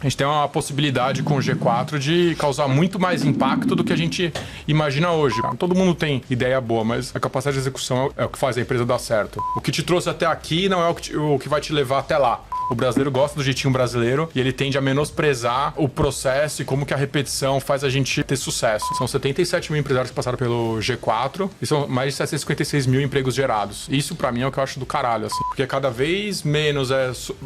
a gente tem uma possibilidade com o G4 de causar muito mais impacto do que a gente imagina hoje. Todo mundo tem ideia boa, mas a capacidade de execução é o que faz a empresa dar certo. O que te trouxe até aqui não é o que vai te levar até lá. O brasileiro gosta do jeitinho brasileiro e ele tende a menosprezar o processo e como que a repetição faz a gente ter sucesso. São 77 mil empresários que passaram pelo G4 e são mais de 756 mil empregos gerados. Isso pra mim é o que eu acho do caralho, assim. Porque cada vez menos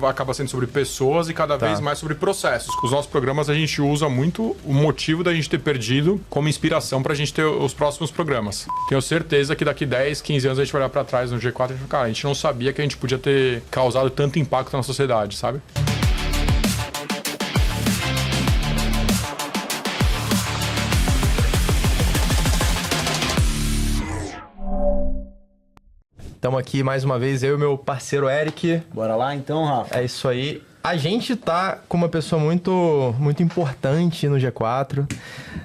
acaba sendo sobre pessoas e cada vez mais sobre processos. Os nossos programas a gente usa muito o motivo da gente ter perdido como inspiração pra gente ter os próximos programas. Tenho certeza que daqui 10, 15 anos a gente vai olhar pra trás no G4 e falar, cara, a gente não sabia que a gente podia ter causado tanto impacto na sociedade, sabe? Estamos aqui mais uma vez, eu e meu parceiro Eric. Bora lá então, Rafa? É isso aí. A gente tá com uma pessoa muito importante no G4,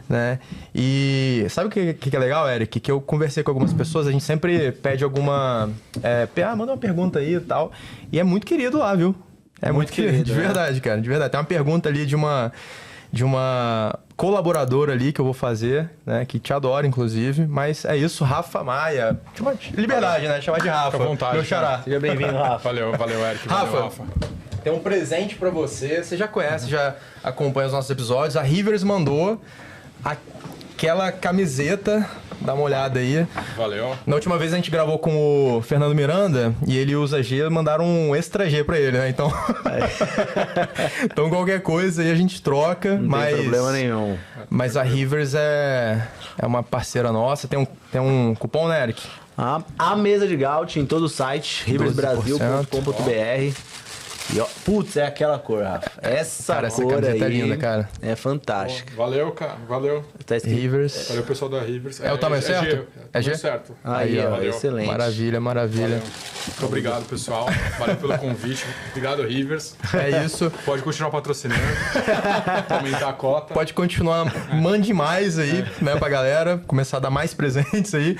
né? E sabe o que é legal, Eric? Que eu conversei com algumas pessoas, a gente sempre pede alguma... manda uma pergunta aí e tal. E é muito querido lá, viu? É muito querido, de verdade, cara, de verdade. Tem uma pergunta ali de uma colaboradora ali que eu vou fazer, né? Que te adora, inclusive. Mas é isso, Rafa Maia. Liberdade, né? Chamar de Rafa. Fica à vontade. Meu xará. Seja bem-vindo, Rafa. Valeu, Eric. Rafa, valeu, Rafa. Tem um presente pra você. Você já conhece, já acompanha os nossos episódios. A Rivers mandou aquela camiseta. Dá uma olhada aí. Valeu. Na última vez a gente gravou com o Fernando Miranda e ele usa G, mandaram um extra G pra ele, né? Então, então qualquer coisa aí a gente troca. Não tem problema nenhum. Mas a Rivers é uma parceira nossa. Tem um cupom, né, Eric? A mesa de Gaut em todo o site, riversbrasil.com.br. E ó, putz, é aquela cor, Rafa. Essa cor aí é linda, cara. É fantástica. Valeu, cara. Valeu. Tá escrito... Rivers. Valeu, pessoal da Rivers. É o tamanho certo? É G? Certo. Aí, ó, valeu. excelente. Maravilha. Valeu. Muito obrigado, pessoal. Valeu pelo convite. Obrigado, Rivers. É isso. Pode continuar patrocinando. Aumentar a cota. Pode continuar, mande mais aí, né, pra galera, começar a dar mais presentes aí.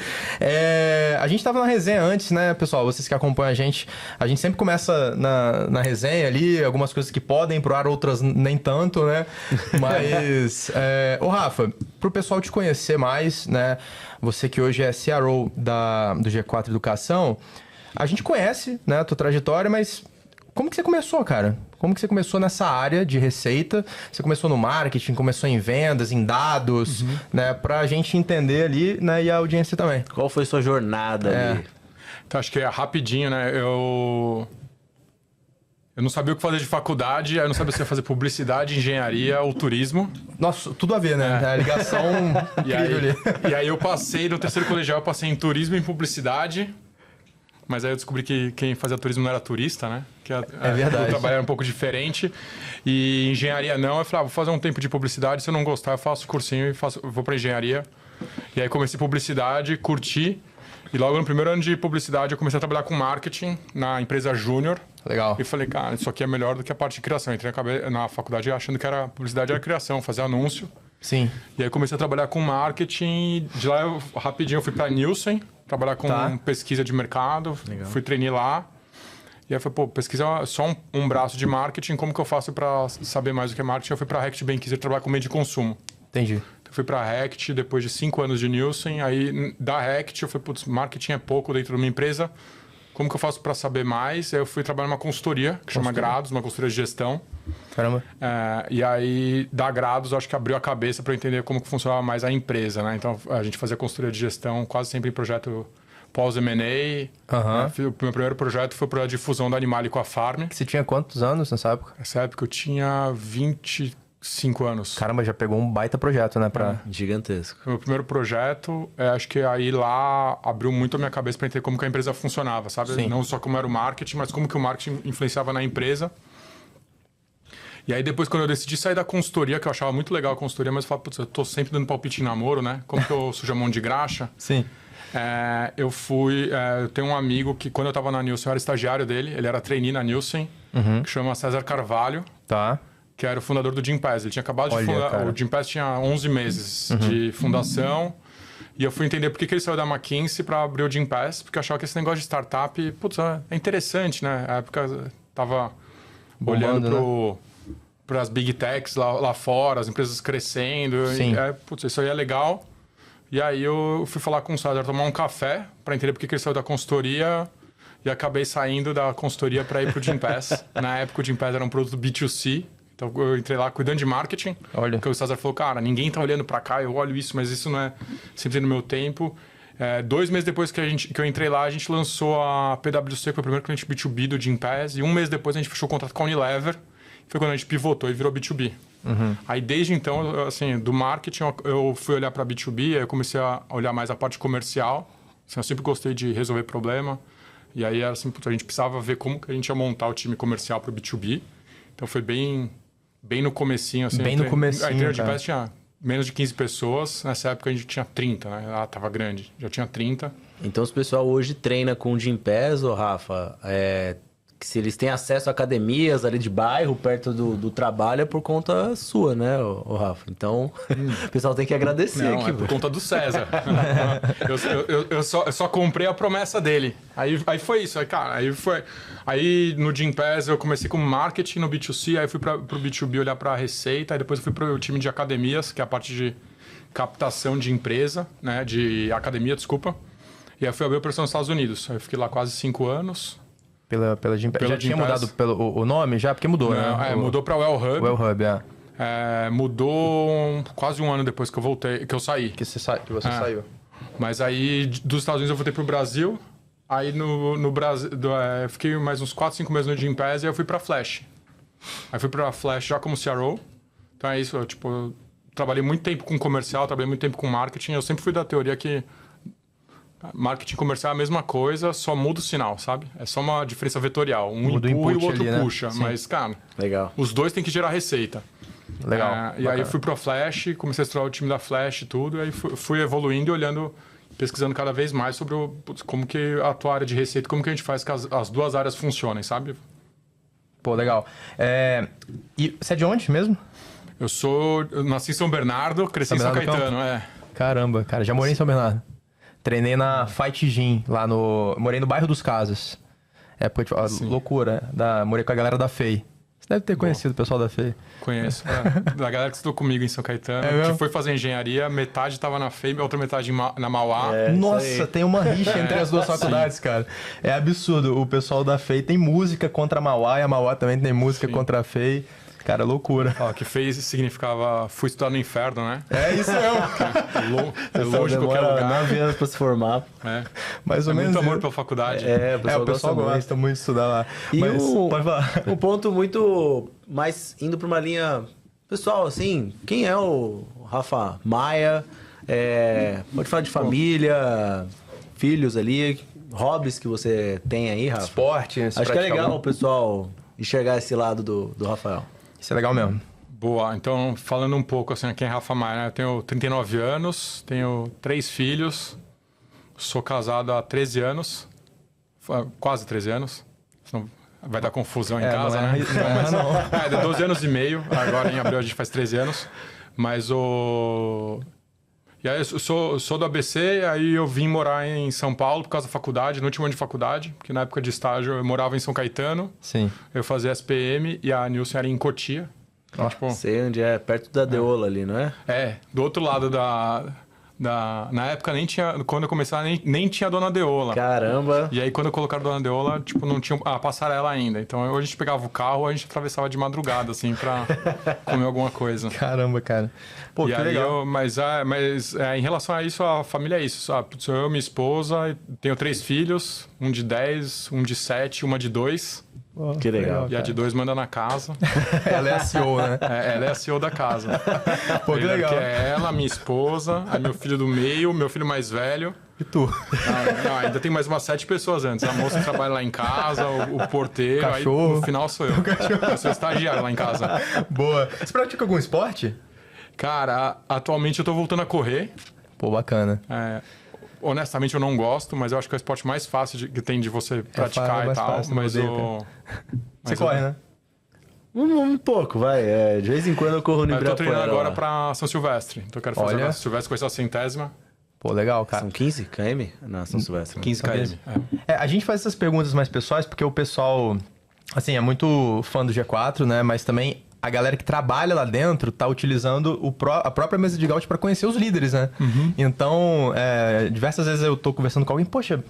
A gente tava na resenha antes, né, pessoal, vocês que acompanham a gente sempre começa na resenha ali, algumas coisas que podem pro ar, outras nem tanto, né, mas, ô Rafa, pro pessoal te conhecer mais, né, você que hoje é CRO do G4 Educação, a gente conhece, né, a tua trajetória, mas como que você começou, cara? Como que você começou nessa área de receita? Você começou no marketing, começou em vendas, em dados, né? Pra gente entender ali, né? E a audiência também. Qual foi sua jornada ali? Então, acho que é rapidinho, né? Eu não sabia o que fazer de faculdade, eu não sabia se ia fazer publicidade, engenharia ou turismo. Nossa, tudo a ver, né? A ligação incrível ali. E aí eu passei, no terceiro colegial, eu passei em turismo e em publicidade. Mas aí eu descobri que quem fazia turismo não era turista, né? Que é verdade. O trabalho era um pouco diferente. E engenharia não. Eu falei, vou fazer um tempo de publicidade. Se eu não gostar, eu faço cursinho e vou pra engenharia. E aí comecei publicidade, curti. E logo no primeiro ano de publicidade eu comecei a trabalhar com marketing na empresa Júnior. Legal. E falei, cara, isso aqui é melhor do que a parte de criação. Entrei na faculdade achando que publicidade era criação, fazer anúncio. Sim. E aí comecei a trabalhar com marketing. De lá, rapidinho, eu fui pra Nielsen. Trabalhar com pesquisa de mercado. Legal. Fui treinar lá. E aí foi, pesquisa é só um braço de marketing. Como que eu faço para saber mais o que é marketing? Eu fui para a Rect Benkiser trabalhar com meio de consumo. Entendi. Então, eu fui para a Rect depois de 5 anos de Nielsen. Aí da Rect eu falei, marketing é pouco dentro de uma empresa. Como que eu faço para saber mais? Aí eu fui trabalhar numa consultoria que chama Grados, uma consultoria de gestão. Caramba. E aí, da Grados, acho que abriu a cabeça para entender como que funcionava mais a empresa, né? Então, a gente fazia consultoria de gestão quase sempre em projeto pós-M&A. Né? O meu primeiro projeto foi o projeto de fusão da Animale com a Farm. Você tinha quantos anos nessa época? Nessa época eu tinha 25 anos. Caramba, já pegou um baita projeto, né? Gigantesco. O meu primeiro projeto, acho que aí lá abriu muito a minha cabeça para entender como que a empresa funcionava, sabe? Sim. Não só como era o marketing, mas como que o marketing influenciava na empresa. E aí depois, quando eu decidi sair da consultoria, que eu achava muito legal a consultoria, mas eu falava, putz, eu tô sempre dando palpite em namoro, né? Como que eu sujo a mão de graxa? Sim. Eu tenho um amigo que, quando eu tava na Nielsen, eu era estagiário dele, ele era trainee na Nielsen, que chama César Carvalho. Tá. Que era o fundador do Gympass. Ele tinha acabado de fundar. Cara. O Gympass tinha 11 meses de fundação. E eu fui entender por que ele saiu da McKinsey para abrir o Gympass, porque eu achava que esse negócio de startup, putz, é interessante, né? Na época eu tava olhando as big techs lá fora, as empresas crescendo. Sim. Putz, isso aí é legal. E aí eu fui falar com o César, tomar um café para entender porque que ele saiu da consultoria e acabei saindo da consultoria para ir pro Gympass. Na época o Gympass era um produto B2C, então eu entrei lá cuidando de marketing. Olha. Porque o César falou, cara, ninguém tá olhando para cá, eu olho isso, mas isso não é sempre no meu tempo. 2 meses depois que eu entrei lá, a gente lançou a PwC, que foi o primeiro cliente B2B do Gympass, e 1 mês depois a gente fechou o contrato com a Unilever, foi quando a gente pivotou e virou B2B. Aí desde então, assim, do marketing eu fui olhar para B2B, aí eu comecei a olhar mais a parte comercial. Assim, eu sempre gostei de resolver problema. E aí assim, a gente precisava ver como que a gente ia montar o time comercial para o B2B. Então foi bem no comecinho. Assim, bem no comecinho, a Gympass tinha menos de 15 pessoas. Nessa época a gente tinha 30, né? Ela tava grande, já tinha 30. Então, se o pessoal hoje treina com o Gympass, ô Rafa, se eles têm acesso a academias ali de bairro, perto do trabalho, é por conta sua, né, ô Rafa? Então, o pessoal tem que agradecer. Não, é por conta do César. eu só comprei a promessa dele. Aí foi isso. Aí no Gympass eu comecei com marketing no B2C, aí fui pro B2B olhar para a receita, aí depois eu fui pro time de academias, que é a parte de captação de empresa, né, de academia, desculpa. E aí fui abrir a operação nos Estados Unidos. Aí eu fiquei lá quase 5 anos. Pela Gympass. Já tinha mudado o nome já? Porque mudou, né? Mudou para Well Hub. Well Hub, mudou quase 1 ano depois que eu saí. Que você saiu. Mas aí, dos Estados Unidos, eu voltei pro Brasil. Aí, no Brasil, fiquei mais uns 4, 5 meses no Gympass e aí eu fui pra Flash. Aí fui pra Flash já como CRO. Então é isso, eu trabalhei muito tempo com comercial, trabalhei muito tempo com marketing. Eu sempre fui da teoria que marketing comercial é a mesma coisa, só muda o sinal, sabe? É só uma diferença vetorial. Um empurra e o outro ali, né? puxa. Sim. Mas, cara, Legal. Os dois têm que gerar receita. Legal. E aí eu fui pro Flash, comecei a estudar o time da Flash e tudo. E aí fui evoluindo e olhando, pesquisando cada vez mais sobre como que a tua área de receita, como que a gente faz que as duas áreas funcionem, sabe? Pô, legal. E você é de onde mesmo? Eu nasci em São Bernardo, cresci em São Caetano, Caramba, cara, já morei em São Bernardo. Treinei na Fight Gym, morei no bairro dos Casas. Época de loucura. Morei com a galera da FEI. Você deve ter conhecido o pessoal da FEI. Conheço. Da galera que estudou comigo em São Caetano, que foi fazer engenharia, metade estava na FEI, a outra metade na Mauá. Nossa, tem uma rixa entre as duas faculdades, cara. É absurdo. O pessoal da FEI tem música contra a Mauá e a Mauá também tem música contra a FEI. Cara, loucura. Que fez significava fui estudar no inferno, né? É isso mesmo. Longe de qualquer lugar. 9 anos pra se formar. Mais ou menos. Muito amor pela faculdade. O pessoal gosta muito de estudar lá. E mas pode falar. Um ponto muito mais indo pra uma linha pessoal, assim, quem é o Rafa Maia? Pode falar de família, filhos ali, hobbies que você tem aí, Rafa? Esporte. Acho que é legal o pessoal enxergar esse lado do Rafael. Isso é legal mesmo. Boa, então falando um pouco assim, quem é Rafa Maia, né? Eu tenho 39 anos, tenho 3 filhos, sou casado há 13 anos, quase 13 anos, senão vai dar confusão em casa, né? De 12 anos e meio, agora em abril a gente faz 13 anos, mas E aí eu sou do ABC, aí eu vim morar em São Paulo por causa da faculdade, no último ano de faculdade, porque na época de estágio eu morava em São Caetano. Sim. Eu fazia SPM e a Nilson era em Cotia. Tipo, sei onde é, perto da Deola ali, não é? Do outro lado na época nem tinha, quando eu comecei nem tinha Dona Deola. Caramba! E aí quando colocaram Dona Deola, tipo, não tinha a passarela ainda. Então a gente pegava o carro, a gente atravessava de madrugada, assim, pra comer alguma coisa. Caramba, cara. Pô, que legal. Mas em relação a isso, a família é isso, sabe? Sou eu, minha esposa, tenho 3 filhos, um de 10, um de 7, uma de 2. Que legal. E a de 2 manda na casa. Ela é a CEO, né? Ela é a CEO da casa. Pô, que legal. Que é ela, minha esposa, aí meu filho do meio, meu filho mais velho. E tu? Não, ainda tem mais umas 7 pessoas antes. A moça que trabalha lá em casa, o porteiro. Cachorro. Aí no final sou eu. Eu sou estagiário lá em casa. Boa. Você pratica algum esporte? Cara, atualmente eu tô voltando a correr. Pô, bacana. Honestamente, eu não gosto, mas eu acho que é o esporte mais fácil que tem de você praticar e tal. Mas você corre, né? Um pouco, vai. De vez em quando eu corro no Ibirapuera. Eu tô treinando agora pra São Silvestre. Então eu quero fazer São Silvestre com essa 100ª. Pô, legal, cara. São 15 km na São Silvestre? 15 km. A gente faz essas perguntas mais pessoais porque o pessoal, assim, é muito fã do G4, né? Mas também a galera que trabalha lá dentro tá utilizando a própria mesa de Gaut para conhecer os líderes, né? Então, diversas vezes eu tô conversando com alguém, poxa,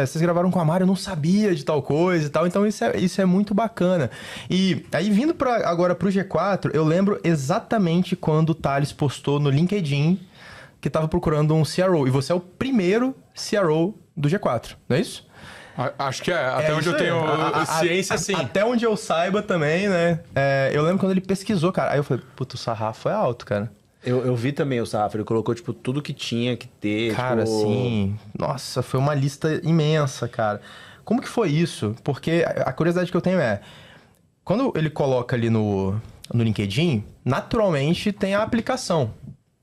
vocês gravaram com a Mari, eu não sabia de tal coisa e tal, então isso é muito bacana. E aí, vindo agora pro G4, eu lembro exatamente quando o Thales postou no LinkedIn que tava procurando um CRO, e você é o primeiro CRO do G4, não é isso? Acho que até onde eu tenho ciência, sim. Até onde eu saiba também, né? Eu lembro quando ele pesquisou, cara. Aí eu falei, puta, o sarrafo é alto, cara. Eu vi também o sarrafo. Ele colocou, tipo, tudo que tinha que ter. Cara, tipo... assim... Nossa, foi uma lista imensa, cara. Como que foi isso? Porque a curiosidade que eu tenho é... Quando ele coloca ali no LinkedIn, naturalmente tem a aplicação,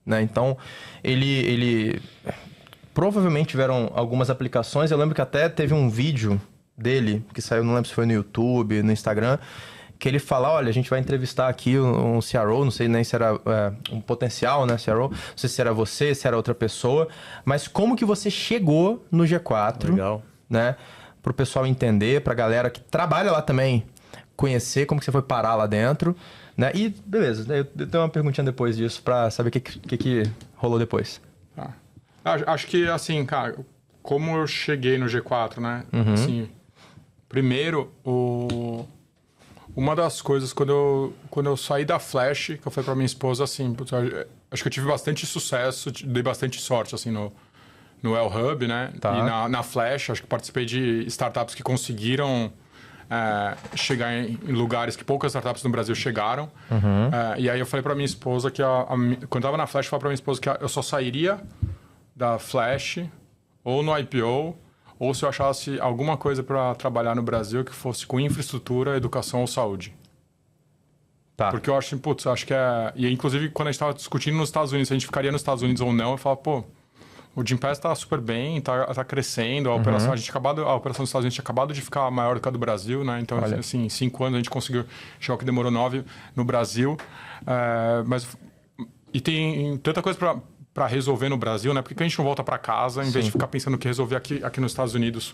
né? Então, ele provavelmente tiveram algumas aplicações. Eu lembro que até teve um vídeo dele, que saiu, não lembro se foi no YouTube, no Instagram, que ele fala, olha, a gente vai entrevistar aqui um CRO, não sei nem se era um potencial, né, CRO, não sei se era você, se era outra pessoa, mas como que você chegou no G4, Legal. Né, pro pessoal entender, pra galera que trabalha lá também conhecer como que você foi parar lá dentro, né, e beleza, eu tenho uma perguntinha depois disso pra saber o que rolou depois. Tá. Acho que, assim, cara, como eu cheguei no G4, né? Assim, primeiro, uma das coisas, quando eu saí da Flash, que eu falei pra minha esposa, assim, acho que eu tive bastante sucesso, dei bastante sorte, assim, no El Hub, né? Tá. E na Flash, acho que participei de startups que conseguiram chegar em lugares que poucas startups no Brasil chegaram. E aí eu falei pra minha esposa que, quando eu tava na Flash, eu falei pra minha esposa que eu só sairia da Flash, ou no IPO, ou se eu achasse alguma coisa para trabalhar no Brasil que fosse com infraestrutura, educação ou saúde. Tá. Porque eu acho, putz, acho que E inclusive, quando a gente estava discutindo nos Estados Unidos, se a gente ficaria nos Estados Unidos ou não, eu falava, pô, o Gympass tá super bem, tá crescendo, a operação, a operação dos Estados Unidos tinha acabado de ficar maior do que a do Brasil, né? Então, Olha. assim, em 5 anos a gente conseguiu chegar ao que demorou 9 no Brasil. E tem tanta coisa para resolver no Brasil, né? Por que a gente não volta para casa em vez de ficar pensando o que resolver aqui nos Estados Unidos?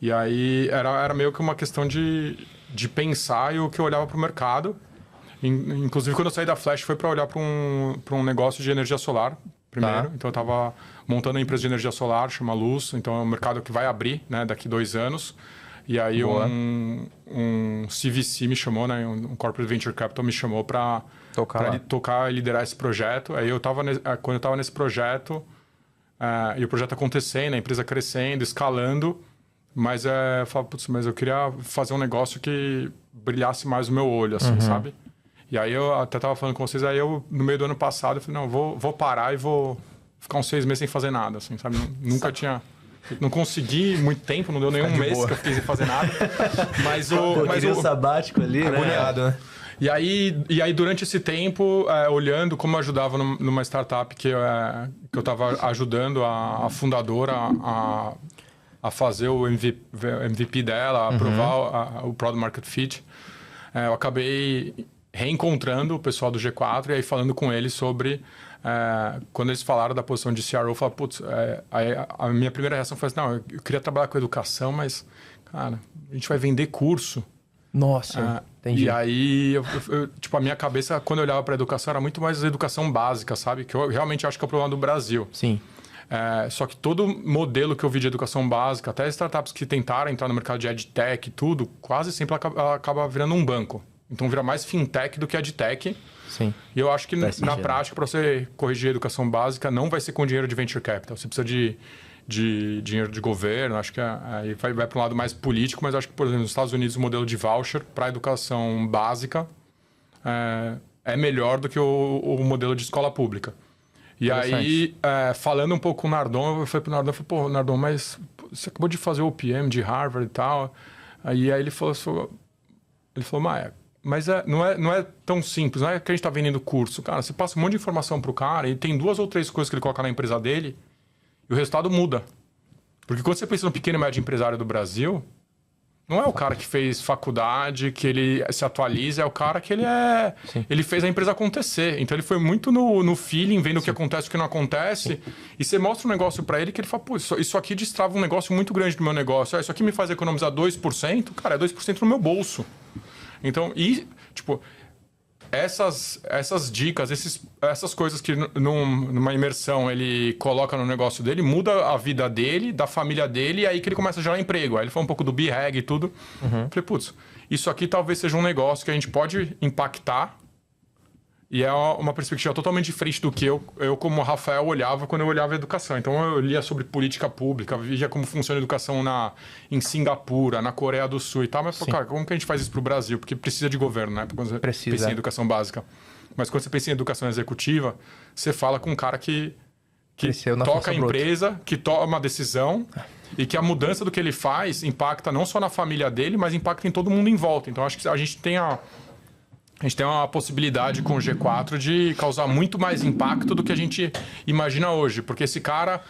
E aí era meio que uma questão de pensar e o que eu olhava para o mercado. Inclusive, quando eu saí da Flash, foi para olhar para um negócio de energia solar primeiro. Tá. Então, eu estava montando uma empresa de energia solar, chama Luz. Então, é um mercado que vai abrir, né? Daqui 2 anos. E aí, um CVC me chamou, né? Um Corporate Venture Capital me chamou para tocar e liderar esse projeto. Aí quando eu estava nesse projeto, e o projeto acontecendo, a empresa crescendo, escalando, mas eu falava, putz, mas eu queria fazer um negócio que brilhasse mais o meu olho, assim, sabe? E aí eu até estava falando com vocês, aí eu, no meio do ano passado, eu falei, não, vou parar e vou ficar uns 6 meses sem fazer nada, assim, sabe? Nunca tinha... Não consegui muito tempo, não deu nenhum mês que eu fiquei sem fazer nada. Mas o sabático ali, agoniado, né? E aí, durante esse tempo, olhando como eu ajudava numa startup que eu estava ajudando a fundadora a fazer o MVP dela, a aprovar o Product Market Fit, eu acabei reencontrando o pessoal do G4 e aí falando com eles sobre... quando eles falaram da posição de CRO, eu falei, putz, a minha primeira reação foi assim, não, eu queria trabalhar com educação, mas, cara, a gente vai vender curso. Nossa, entendi. E aí, tipo, a minha cabeça, quando eu olhava para a educação, era muito mais educação básica, sabe? Que eu realmente acho que é o problema do Brasil. Sim. Só que todo modelo que eu vi de educação básica, até startups que tentaram entrar no mercado de EdTech e tudo, quase sempre ela acaba virando um banco. Então, vira mais fintech do que EdTech. Sim. E eu acho que, na prática, para você corrigir a educação básica, não vai ser com dinheiro de venture capital. Você precisa de dinheiro de governo, acho que aí vai para um lado mais político, mas acho que, por exemplo, nos Estados Unidos o modelo de voucher para a educação básica é melhor do que o modelo de escola pública. E aí, falando um pouco com o Nardon, eu falei pro Nardon, pô, Nardon, mas você acabou de fazer o OPM de Harvard e tal. Aí ele falou, Maia, mas não é tão simples, não é que a gente está vendendo curso. Cara, você passa um monte de informação pro cara e tem 2 ou 3 coisas que ele coloca na empresa dele e o resultado muda. Porque quando você pensa no pequeno e médio empresário do Brasil, não é o cara que fez faculdade, que ele se atualiza, é o cara que ele fez a empresa acontecer. Então ele foi muito no feeling, vendo o que acontece e o que não acontece. E você mostra um negócio para ele que ele fala, pô, isso aqui destrava um negócio muito grande do meu negócio. Isso aqui me faz economizar 2%, cara, é 2% no meu bolso. Então, essas dicas, essas coisas que numa imersão ele coloca no negócio dele, muda a vida dele, da família dele, e aí que ele começa a gerar emprego. Aí ele falou um pouco do BHAG e tudo. Falei, putz, isso aqui talvez seja um negócio que a gente pode impactar. E é uma perspectiva totalmente diferente do que eu como Rafael, olhava quando eu olhava a educação. Então, eu lia sobre política pública, via como funciona a educação em Singapura, na Coreia do Sul e tal. Mas, cara, como que a gente faz isso pro Brasil? Porque precisa de governo, né? Quando você pensa em educação básica. Mas quando você pensa em educação executiva, você fala com um cara que toca a empresa, que toma a decisão e que a mudança do que ele faz impacta não só na família dele, mas impacta em todo mundo em volta. Então, acho que a gente tem uma possibilidade com o G4 de causar muito mais impacto do que a gente imagina hoje. Porque esse cara,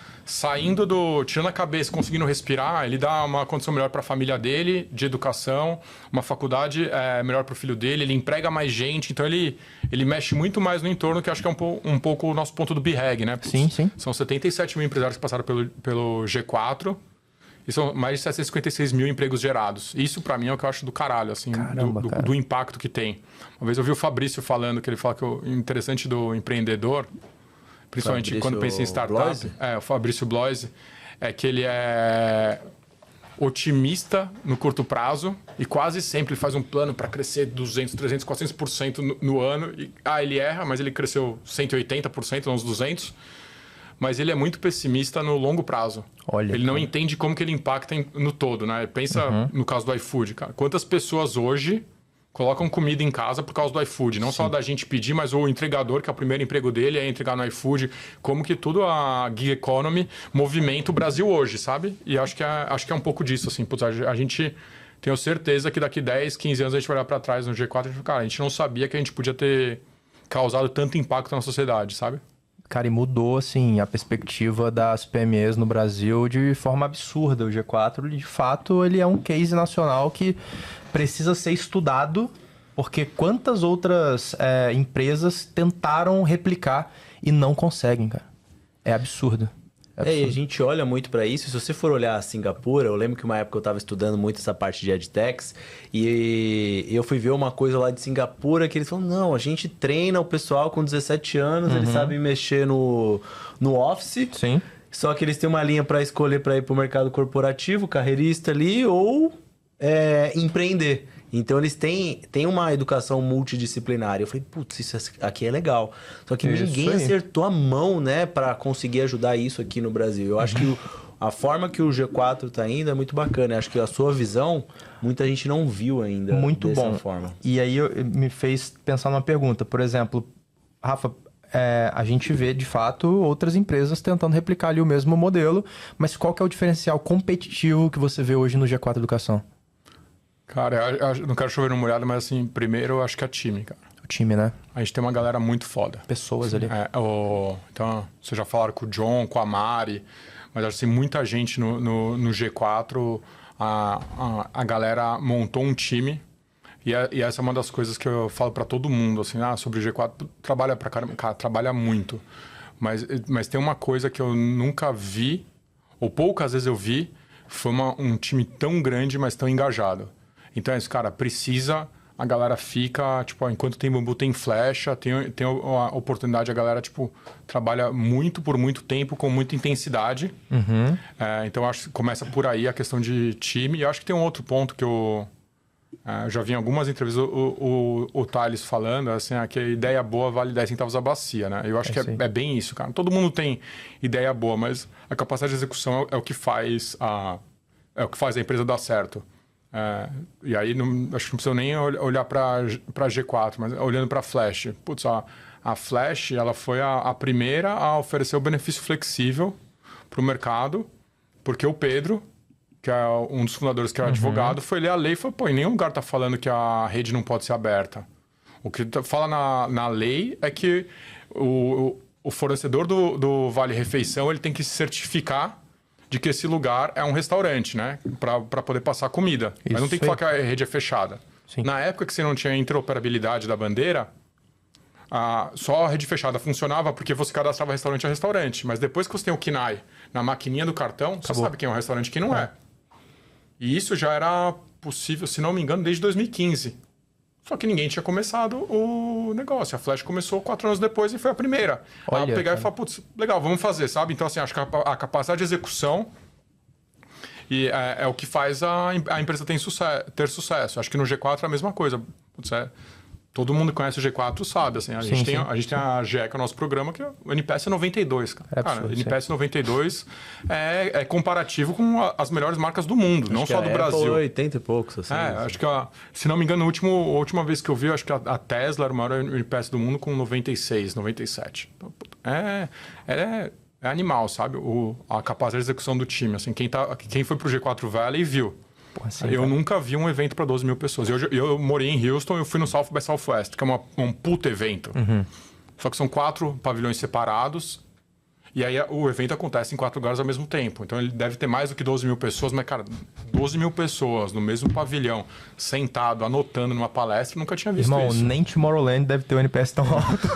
tirando a cabeça, conseguindo respirar, ele dá uma condição melhor para a família dele, de educação, uma faculdade melhor para o filho dele, ele emprega mais gente. Então, ele mexe muito mais no entorno, que acho que é um pouco o nosso ponto do BHAG, né? Sim. São 77 mil empresários que passaram pelo G4. E são mais de 756 mil empregos gerados. Isso, pra mim, é o que eu acho do caralho, assim, do impacto que tem. Uma vez eu vi o Fabrício falando, que ele fala que o interessante do empreendedor, principalmente Fabrício quando pensa em startup, Bloise? o Fabrício Bloise, é que ele é otimista no curto prazo e quase sempre ele faz um plano para crescer 200, 300, 400% no ano. Ele erra, mas ele cresceu 180%, uns 200%. Mas ele é muito pessimista no longo prazo. Ele não entende como que ele impacta no todo, né? Pensa no caso do iFood, cara. Quantas pessoas hoje colocam comida em casa por causa do iFood? Não só da gente pedir, mas o entregador, que é o primeiro emprego dele, é entregar no iFood. Como que tudo a gig economy movimenta o Brasil hoje, sabe? E acho que é um pouco disso, assim. Putz, a gente... Tenho certeza que daqui 10, 15 anos a gente vai olhar para trás no G4 e falar, cara, a gente não sabia que a gente podia ter causado tanto impacto na sociedade, sabe? Cara, e mudou, assim, a perspectiva das PMEs no Brasil de forma absurda. O G4, de fato, ele é um case nacional que precisa ser estudado, porque quantas outras empresas tentaram replicar e não conseguem, cara. É absurdo. E a gente olha muito para isso. Se você for olhar a Singapura, eu lembro que uma época eu estava estudando muito essa parte de EdTechs e eu fui ver uma coisa lá de Singapura que eles falam, não, a gente treina o pessoal com 17 anos, eles sabem mexer no Office. Sim. Só que eles têm uma linha para escolher para ir para o mercado corporativo, carreirista ali, ou empreender. Então, eles têm uma educação multidisciplinar. Eu falei, putz, isso aqui é legal. Só que ninguém acertou a mão, né, para conseguir ajudar isso aqui no Brasil. Eu acho que a forma que o G4 está indo é muito bacana. Eu acho que a sua visão, muita gente não viu ainda muito dessa bom. forma. E aí me fez pensar numa pergunta. Por exemplo, Rafa, a gente vê, de fato, outras empresas tentando replicar ali o mesmo modelo, mas qual que é o diferencial competitivo que você vê hoje no G4 Educação? Cara, eu não quero chover no molhado, mas assim, primeiro eu acho que é time, cara. O time, né? A gente tem uma galera muito foda. Pessoas ali. Então, vocês já falaram com o John, com a Mari, mas acho que tem muita gente no G4. A galera montou um time e essa é uma das coisas que eu falo pra todo mundo, assim, sobre o G4, trabalha pra caramba, cara, trabalha muito. Mas tem uma coisa que eu nunca vi, ou poucas vezes eu vi, foi um time tão grande, mas tão engajado. Então, cara, a galera fica, tipo, enquanto tem bambu, tem flecha, tem a oportunidade, a galera, tipo, trabalha muito por muito tempo, com muita intensidade. Então, acho que começa por aí a questão de time. E acho que tem um outro ponto que eu já vi em algumas entrevistas o Thales falando, assim, que a ideia boa vale 10 centavos a bacia, né? Eu acho que é bem isso, cara. Todo mundo tem ideia boa, mas a capacidade de execução é o que faz a empresa dar certo. E aí, acho que não precisa nem olhar para G4, mas olhando para a Flash. Putz, a Flash ela foi a primeira a oferecer o benefício flexível para o mercado, porque o Pedro, que é um dos fundadores, que é advogado, foi ler a lei e falou, em nenhum lugar está falando que a rede não pode ser aberta. O que fala na lei é que o fornecedor do Vale Refeição ele tem que se certificar de que esse lugar é um restaurante, né? Para poder passar comida. Isso. Mas não tem que falar que a rede é fechada. Sim. Na época que você não tinha interoperabilidade da bandeira, só a rede fechada funcionava porque você cadastrava restaurante a restaurante. Mas depois que você tem o KNAI na maquininha do cartão, você sabe quem é um restaurante e quem não é. E isso já era possível, se não me engano, desde 2015. Só que ninguém tinha começado o negócio. A Flash começou 4 anos depois e foi a primeira. Olha, Aí eu pegar cara. e falar, putz, legal, vamos fazer, sabe? Então, assim, acho que a capacidade de execução é o que faz a empresa ter sucesso. Acho que no G4 é a mesma coisa. Putz, todo mundo que conhece o G4 sabe, assim. A gente tem a GE, que é o nosso programa, que o NPS é 92, cara. É absurdo, Cara, NPS 92 é comparativo com as melhores marcas do mundo, não só do Brasil. 80 e poucos, assim. Acho que, se não me engano, a última vez que eu vi, acho que a Tesla era o maior NPS do mundo com 96, 97. Então, é animal, sabe? A capacidade de execução do time. Assim, quem foi pro G4 Valley viu. Pô, assim, Eu cara. nunca vi um evento para 12 mil pessoas. Eu morei em Houston e eu fui no South by Southwest, que é um puta evento. Só que são 4 pavilhões separados. E aí o evento acontece em 4 lugares ao mesmo tempo. Então ele deve ter mais do que 12 mil pessoas, mas, cara, 12 mil pessoas no mesmo pavilhão, sentado, anotando numa palestra, nunca tinha visto Irmão, isso. nem Tomorrowland deve ter um NPS tão alto.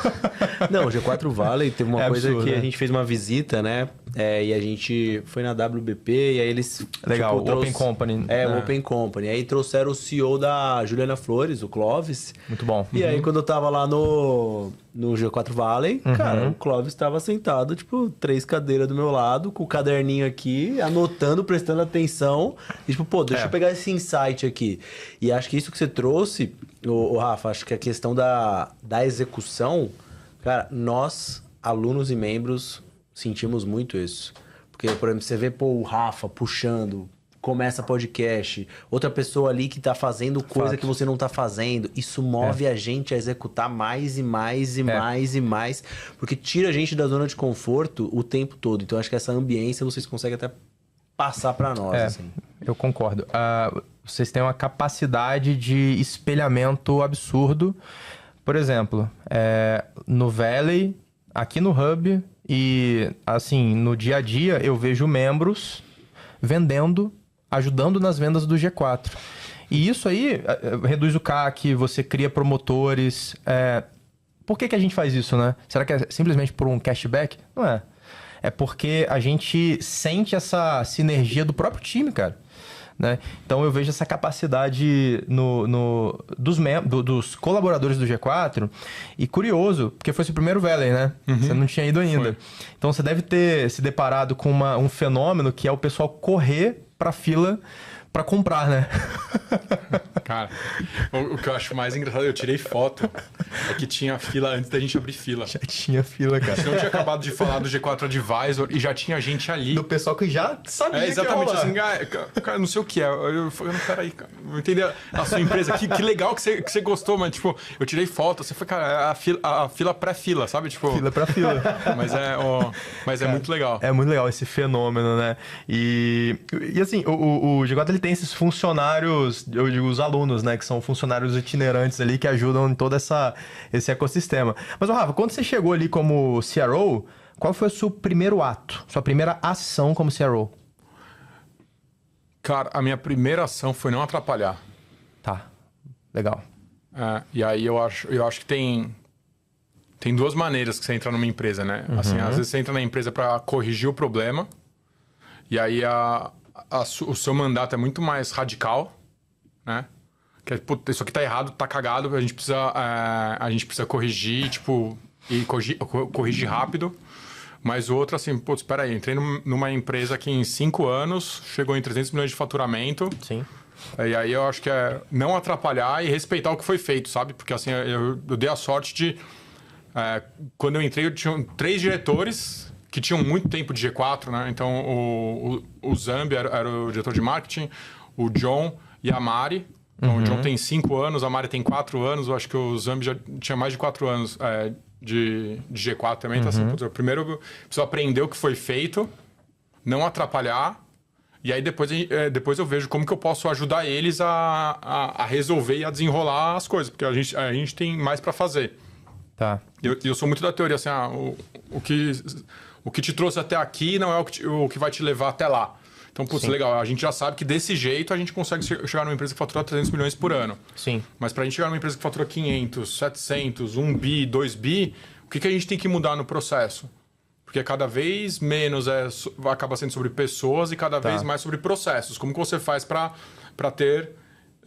Não, o G4 Valley teve uma É coisa absurdo, que né? a gente fez uma visita, né? E a gente foi na WBP e aí eles... Legal, o Open Company. O Open Company. Aí trouxeram o CEO da Juliana Flores, o Clóvis. Muito bom. E aí, quando eu tava lá no G4 Valley, cara, o Clóvis tava sentado, tipo, 3 cadeiras do meu lado, com o caderninho aqui, anotando, prestando atenção. E, tipo, pô, deixa eu pegar esse insight aqui. E acho que isso que você trouxe, o Rafa, acho que a questão da execução, cara, nós, alunos e membros, sentimos muito isso. Porque, por exemplo, você vê, pô, o Rafa puxando... Começa podcast, outra pessoa ali que tá fazendo coisa Fato. que você não tá fazendo. Isso move a gente a executar mais e mais e mais e mais, porque tira a gente da zona de conforto o tempo todo. Então, acho que essa ambiência vocês conseguem até passar para nós. Assim. Eu concordo. Vocês têm uma capacidade de espelhamento absurdo. Por exemplo, no Valley, aqui no Hub e, assim, no dia a dia, eu vejo membros vendendo, ajudando nas vendas do G4. E isso aí reduz o CAC, você cria promotores. Por que a gente faz isso, né? Será que é simplesmente por um cashback? Não é. É porque a gente sente essa sinergia do próprio time, cara. Né? Então eu vejo essa capacidade dos colaboradores do G4. E curioso, porque foi seu primeiro Valley, né? Você não tinha ido ainda. Foi. Então você deve ter se deparado com um fenômeno que é o pessoal correr pra fila pra comprar, né? Cara, o que eu acho mais engraçado, eu tirei foto, é que tinha fila antes da gente abrir fila. Já tinha fila, A cara. gente não tinha acabado de falar do G4 Advisor e já tinha gente ali. Do pessoal que já sabia Exatamente que ia rolar. assim, cara, não sei o que é. Eu falei, peraí, cara, não entendi a sua empresa. Que legal que você gostou, mas, tipo, eu tirei foto. Você foi, cara, a fila pré-fila, sabe? Tipo, Fila pra fila. mas é muito legal. É muito legal esse fenômeno, né? E assim, o G4 ele tem esses funcionários, eu digo os alunos, né? Que são funcionários itinerantes ali que ajudam em todo esse ecossistema. Mas, Rafa, quando você chegou ali como CRO, qual foi o seu primeiro ato? Sua primeira ação como CRO? Cara, a minha primeira ação foi não atrapalhar. Tá, legal. E aí eu acho que tem 2 maneiras que você entra numa empresa, né? Assim, às vezes você entra na empresa para corrigir o problema, e aí o seu mandato é muito mais radical, né? Que pô, isso aqui tá errado, tá cagado, a gente precisa corrigir, tipo, e corrigir rápido. Mas o outro, assim, pô, espera aí, entrei numa empresa que em 5 anos chegou em 300 milhões de faturamento. Sim. E aí eu acho que é não atrapalhar e respeitar o que foi feito, sabe? Porque assim, eu dei a sorte de... quando eu entrei, eu tinha 3 diretores que tinham muito tempo de G4, né? Então, o Zambi era o diretor de marketing, o John e a Mari. Então, o John tem 5 anos, a Mari tem 4 anos. Eu acho que o Zambi já tinha mais de 4 anos de G4 também. Então, assim, putz, primeiro eu preciso aprender o que foi feito, não atrapalhar. E aí depois eu vejo como que eu posso ajudar eles a resolver e a desenrolar as coisas. Porque a gente tem mais para fazer. Tá. Eu sou muito da teoria, assim, o que te trouxe até aqui não é o que vai te levar até lá. Então, putz, legal, a gente já sabe que desse jeito a gente consegue chegar numa empresa que fatura 300 milhões por ano. Sim. Mas pra gente chegar numa empresa que fatura 500, 700, 1 bi, 2 bi, o que a gente tem que mudar no processo? Porque cada vez menos acaba sendo sobre pessoas e cada vez mais sobre processos. Como que você faz para ter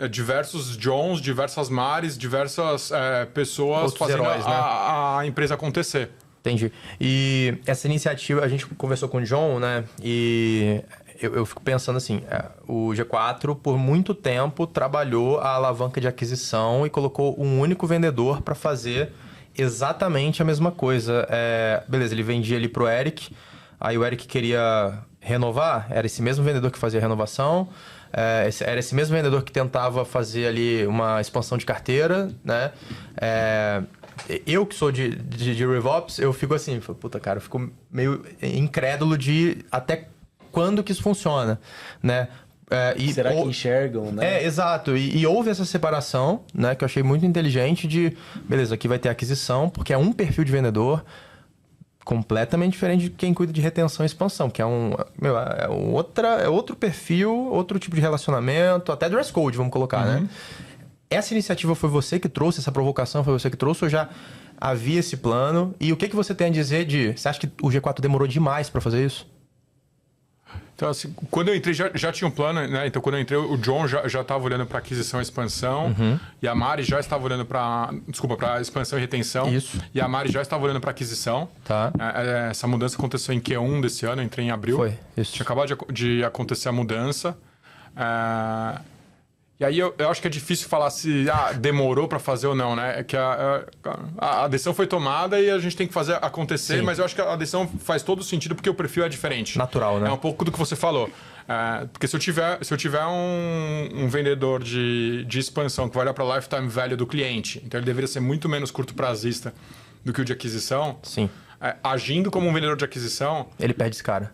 diversos Johns, diversas Maris, diversas pessoas Outros fazendo heróis, né? a empresa acontecer. Entendi. E essa iniciativa, a gente conversou com o John, né? E eu fico pensando assim, o G4 por muito tempo trabalhou a alavanca de aquisição e colocou um único vendedor para fazer exatamente a mesma coisa. Beleza, ele vendia ali pro Eric, aí o Eric queria renovar, era esse mesmo vendedor que fazia a renovação, era esse mesmo vendedor que tentava fazer ali uma expansão de carteira, né? Eu que sou de RevOps, eu fico assim, puta cara, eu fico meio incrédulo de até quando que isso funciona, né? Será que enxergam, né? Exato. E houve essa separação, né? Que eu achei muito inteligente de... Beleza, aqui vai ter aquisição, porque é um perfil de vendedor completamente diferente de quem cuida de retenção e expansão, que é outro perfil, outro tipo de relacionamento, até dress code, vamos colocar, né? Essa iniciativa foi você que trouxe, essa provocação foi você que trouxe, ou já havia esse plano? E o que você tem a dizer você acha que o G4 demorou demais para fazer isso? Então, assim, quando eu entrei, já tinha um plano, né? Então, quando eu entrei, o John já estava olhando para aquisição e expansão. E a Mari já estava olhando para expansão e retenção. Isso. E a Mari já estava olhando para aquisição. Tá. Essa mudança aconteceu em Q1 desse ano, eu entrei em abril. Foi, isso. Tinha acabado de acontecer a mudança. E aí eu acho que é difícil falar se demorou para fazer ou não, né? É que a decisão foi tomada e a gente tem que fazer acontecer, Sim. mas eu acho que a decisão faz todo sentido porque o perfil é diferente. Natural, né? É um pouco do que você falou. Porque se eu tiver um vendedor de expansão que vai olhar para o lifetime value do cliente, então ele deveria ser muito menos curto prazista do que o de aquisição. Sim. Agindo como um vendedor de aquisição... Ele perde esse cara.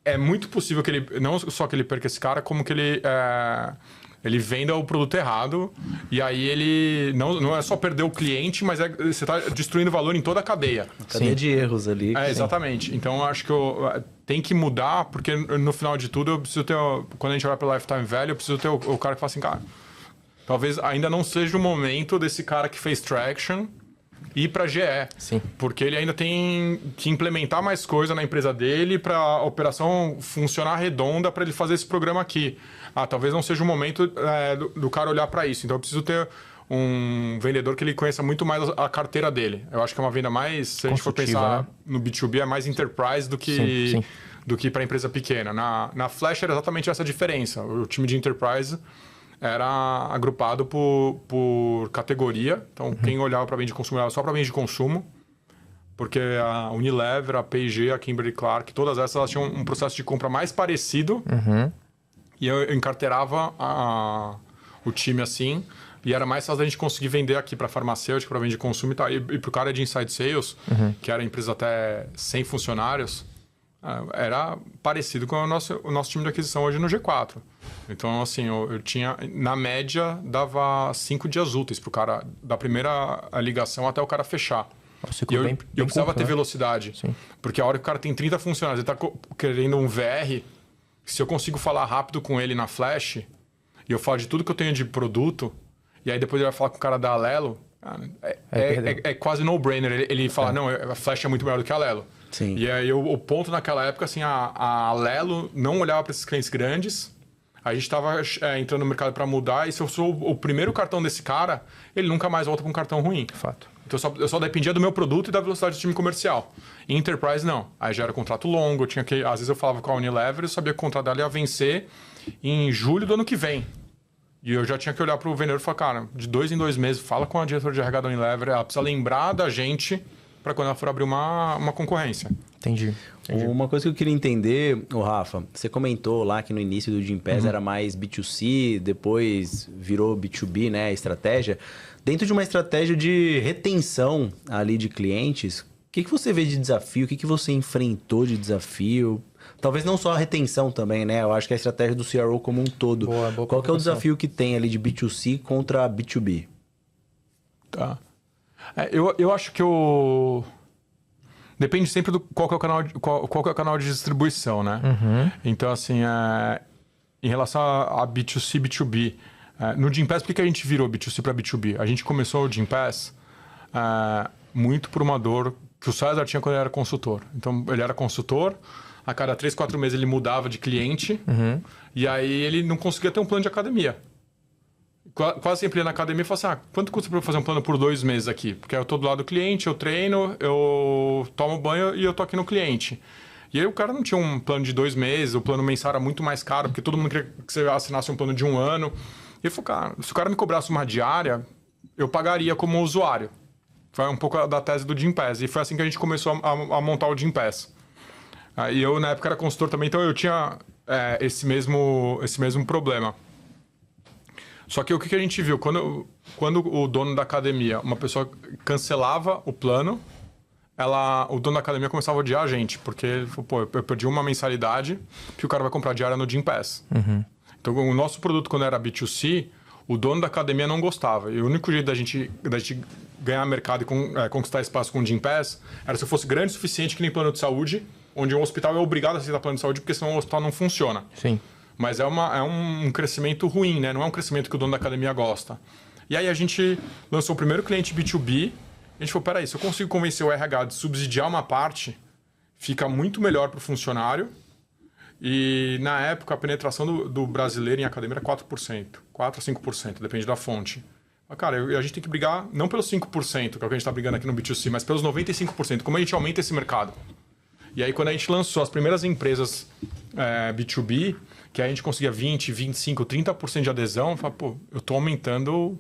É muito possível que ele... Não só que ele perca esse cara, como que ele venda o produto errado e aí ele não é só perder o cliente, mas você está destruindo valor em toda a cadeia. Cadeia de erros ali. Exatamente. Então, eu acho que tem que mudar, porque no final de tudo, eu preciso ter... Quando a gente olha para o lifetime value, eu preciso ter o cara que fala assim, cara, talvez ainda não seja o momento desse cara que fez traction ir para GE. Sim. Porque ele ainda tem que implementar mais coisa na empresa dele para a operação funcionar redonda para ele fazer esse programa aqui. Talvez não seja o momento do cara olhar para isso. Então, eu preciso ter um vendedor que ele conheça muito mais a carteira dele. Eu acho que é uma venda mais... Se a gente for pensar, né? No B2B, é mais enterprise do que para empresa pequena. Na Flash era exatamente essa diferença. O time de enterprise era agrupado por categoria. Então, quem olhava para bem de consumo olhava só para bem de consumo. Porque a Unilever, a P&G, a Kimberly-Clark, todas essas elas tinham um processo de compra mais parecido. E eu encarteirava o time assim. E era mais fácil da gente conseguir vender aqui para farmacêutica, para bem de consumo e tal. E para o cara de Inside Sales, que era empresa até 100 funcionários, era parecido com o nosso time de aquisição hoje no G4. Então, assim, eu tinha... Na média, dava 5 dias úteis para o cara, da primeira ligação até o cara fechar. E eu precisava ter velocidade. Sim. Porque a hora que o cara tem 30 funcionários, ele está querendo um VR... Se eu consigo falar rápido com ele na Flash, e eu falo de tudo que eu tenho de produto, e aí depois ele vai falar com o cara da Alelo, é quase no-brainer. Ele fala, não, a Flash é muito melhor do que a Alelo. Sim. E aí o ponto naquela época, assim, a Alelo não olhava para esses clientes grandes, a gente estava entrando no mercado para mudar, e se eu sou o primeiro cartão desse cara, ele nunca mais volta para um cartão ruim. Fato. Então eu só dependia do meu produto e da velocidade do time comercial. Em Enterprise, não. Aí já era contrato longo, eu tinha que... Às vezes eu falava com a Unilever, eu sabia que o contrato dela ia vencer em julho do ano que vem. E eu já tinha que olhar para o vendedor e falar, cara, de 2 em 2 meses, fala com a diretora de RH da Unilever, ela precisa lembrar da gente para quando ela for abrir uma concorrência. Entendi. Uma coisa que eu queria entender, Rafa, você comentou lá que no início do Gympass era mais B2C, depois virou B2B, né, a estratégia. Dentro de uma estratégia de retenção ali de clientes, o que você vê de desafio? O que você enfrentou de desafio? Talvez não só a retenção também, né? Eu acho que a estratégia do CRO como um todo. Boa Qual que é o desafio que tem ali de B2C contra B2B? Tá. Eu acho que depende sempre do qual que é o canal de distribuição, né? Então, assim, em relação a B2C, B2B, no Gympass, por que a gente virou B2C para B2B? A gente começou o Gympass muito por uma dor que o César tinha quando ele era consultor. Então, ele era consultor, a cada 3, 4 meses ele mudava de cliente, e aí ele não conseguia ter um plano de academia. quase sempre ia na academia e falava assim, quanto custa para eu fazer um plano por 2 meses aqui? Porque eu tô do lado do cliente, eu treino, eu tomo banho e eu tô aqui no cliente. E aí o cara não tinha um plano de 2 meses, o plano mensal era muito mais caro, porque todo mundo queria que você assinasse um plano de 1 ano. E ele falou, cara, se o cara me cobrasse uma diária, eu pagaria como usuário. Foi um pouco da tese do Gympass. E foi assim que a gente começou a montar o Gympass. E eu, na época, era consultor também, então eu tinha esse mesmo problema. Só que o que a gente viu? Quando o dono da academia, uma pessoa cancelava o plano, o dono da academia começava a odiar a gente, porque, pô, eu perdi uma mensalidade que o cara vai comprar diária no Gympass. Então, o nosso produto, quando era B2C, o dono da academia não gostava. E o único jeito da gente ganhar mercado e conquistar espaço com o Gympass era se eu fosse grande o suficiente, que nem plano de saúde, onde um hospital é obrigado a aceitar plano de saúde, porque senão o hospital não funciona. Sim. Mas é um crescimento ruim, né? Não é um crescimento que o dono da academia gosta. E aí a gente lançou o primeiro cliente B2B. A gente falou, peraí, se eu consigo convencer o RH de subsidiar uma parte, fica muito melhor para o funcionário. E na época a penetração do brasileiro em academia era 4%. 4 a 5%, depende da fonte. Mas, cara, a gente tem que brigar não pelos 5%, que é o que a gente está brigando aqui no B2C, mas pelos 95%. Como a gente aumenta esse mercado? E aí quando a gente lançou as primeiras empresas B2B, que a gente conseguia 20, 25, 30% de adesão, eu falei, pô, eu estou aumentando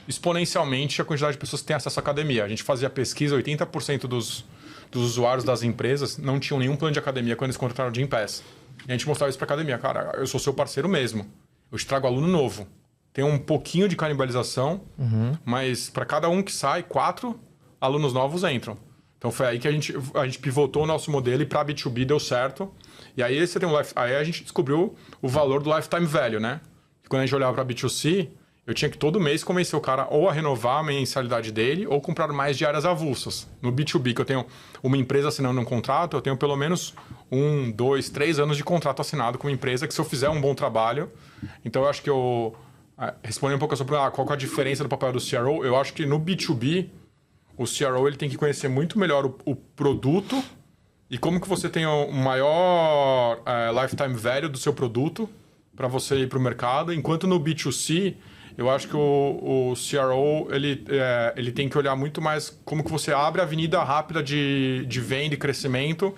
exponencialmente a quantidade de pessoas que têm acesso à academia. A gente fazia pesquisa, 80% dos usuários das empresas não tinham nenhum plano de academia quando eles contrataram o Gympass. E a gente mostrava isso para a academia. Cara, eu sou seu parceiro mesmo. Eu te trago aluno novo. Tem um pouquinho de canibalização, mas para cada um que sai, 4 alunos novos entram. Então foi aí que a gente pivotou o nosso modelo e para B2B deu certo. E aí aí a gente descobriu o valor do lifetime value, né? E quando a gente olhava para B2C, eu tinha que todo mês convencer o cara ou a renovar a mensalidade dele ou comprar mais diárias avulsas. No B2B, que eu tenho uma empresa assinando um contrato, eu tenho pelo menos 1, 2, 3 anos de contrato assinado com uma empresa que se eu fizer um bom trabalho... Então eu acho que respondendo um pouco sobre qual que é a diferença do papel do CRO, eu acho que no B2B, o CRO ele tem que conhecer muito melhor o produto e como que você tem o maior lifetime value do seu produto para você ir para o mercado, enquanto no B2C... Eu acho que o CRO ele tem que olhar muito mais como que você abre a avenida rápida de venda e crescimento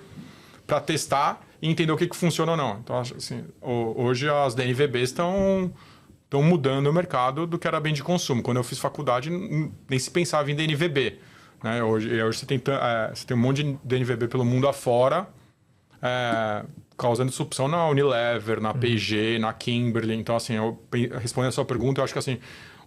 para testar e entender o que funciona ou não. Então, assim, hoje as DNVBs estão mudando o mercado do que era bem de consumo. Quando eu fiz faculdade, nem se pensava em DNVB. Né? Hoje você tem um monte de DNVB pelo mundo afora, causando disrupção na Unilever, na P&G, na Kimberly. Então, assim, respondendo a sua pergunta, eu acho que assim,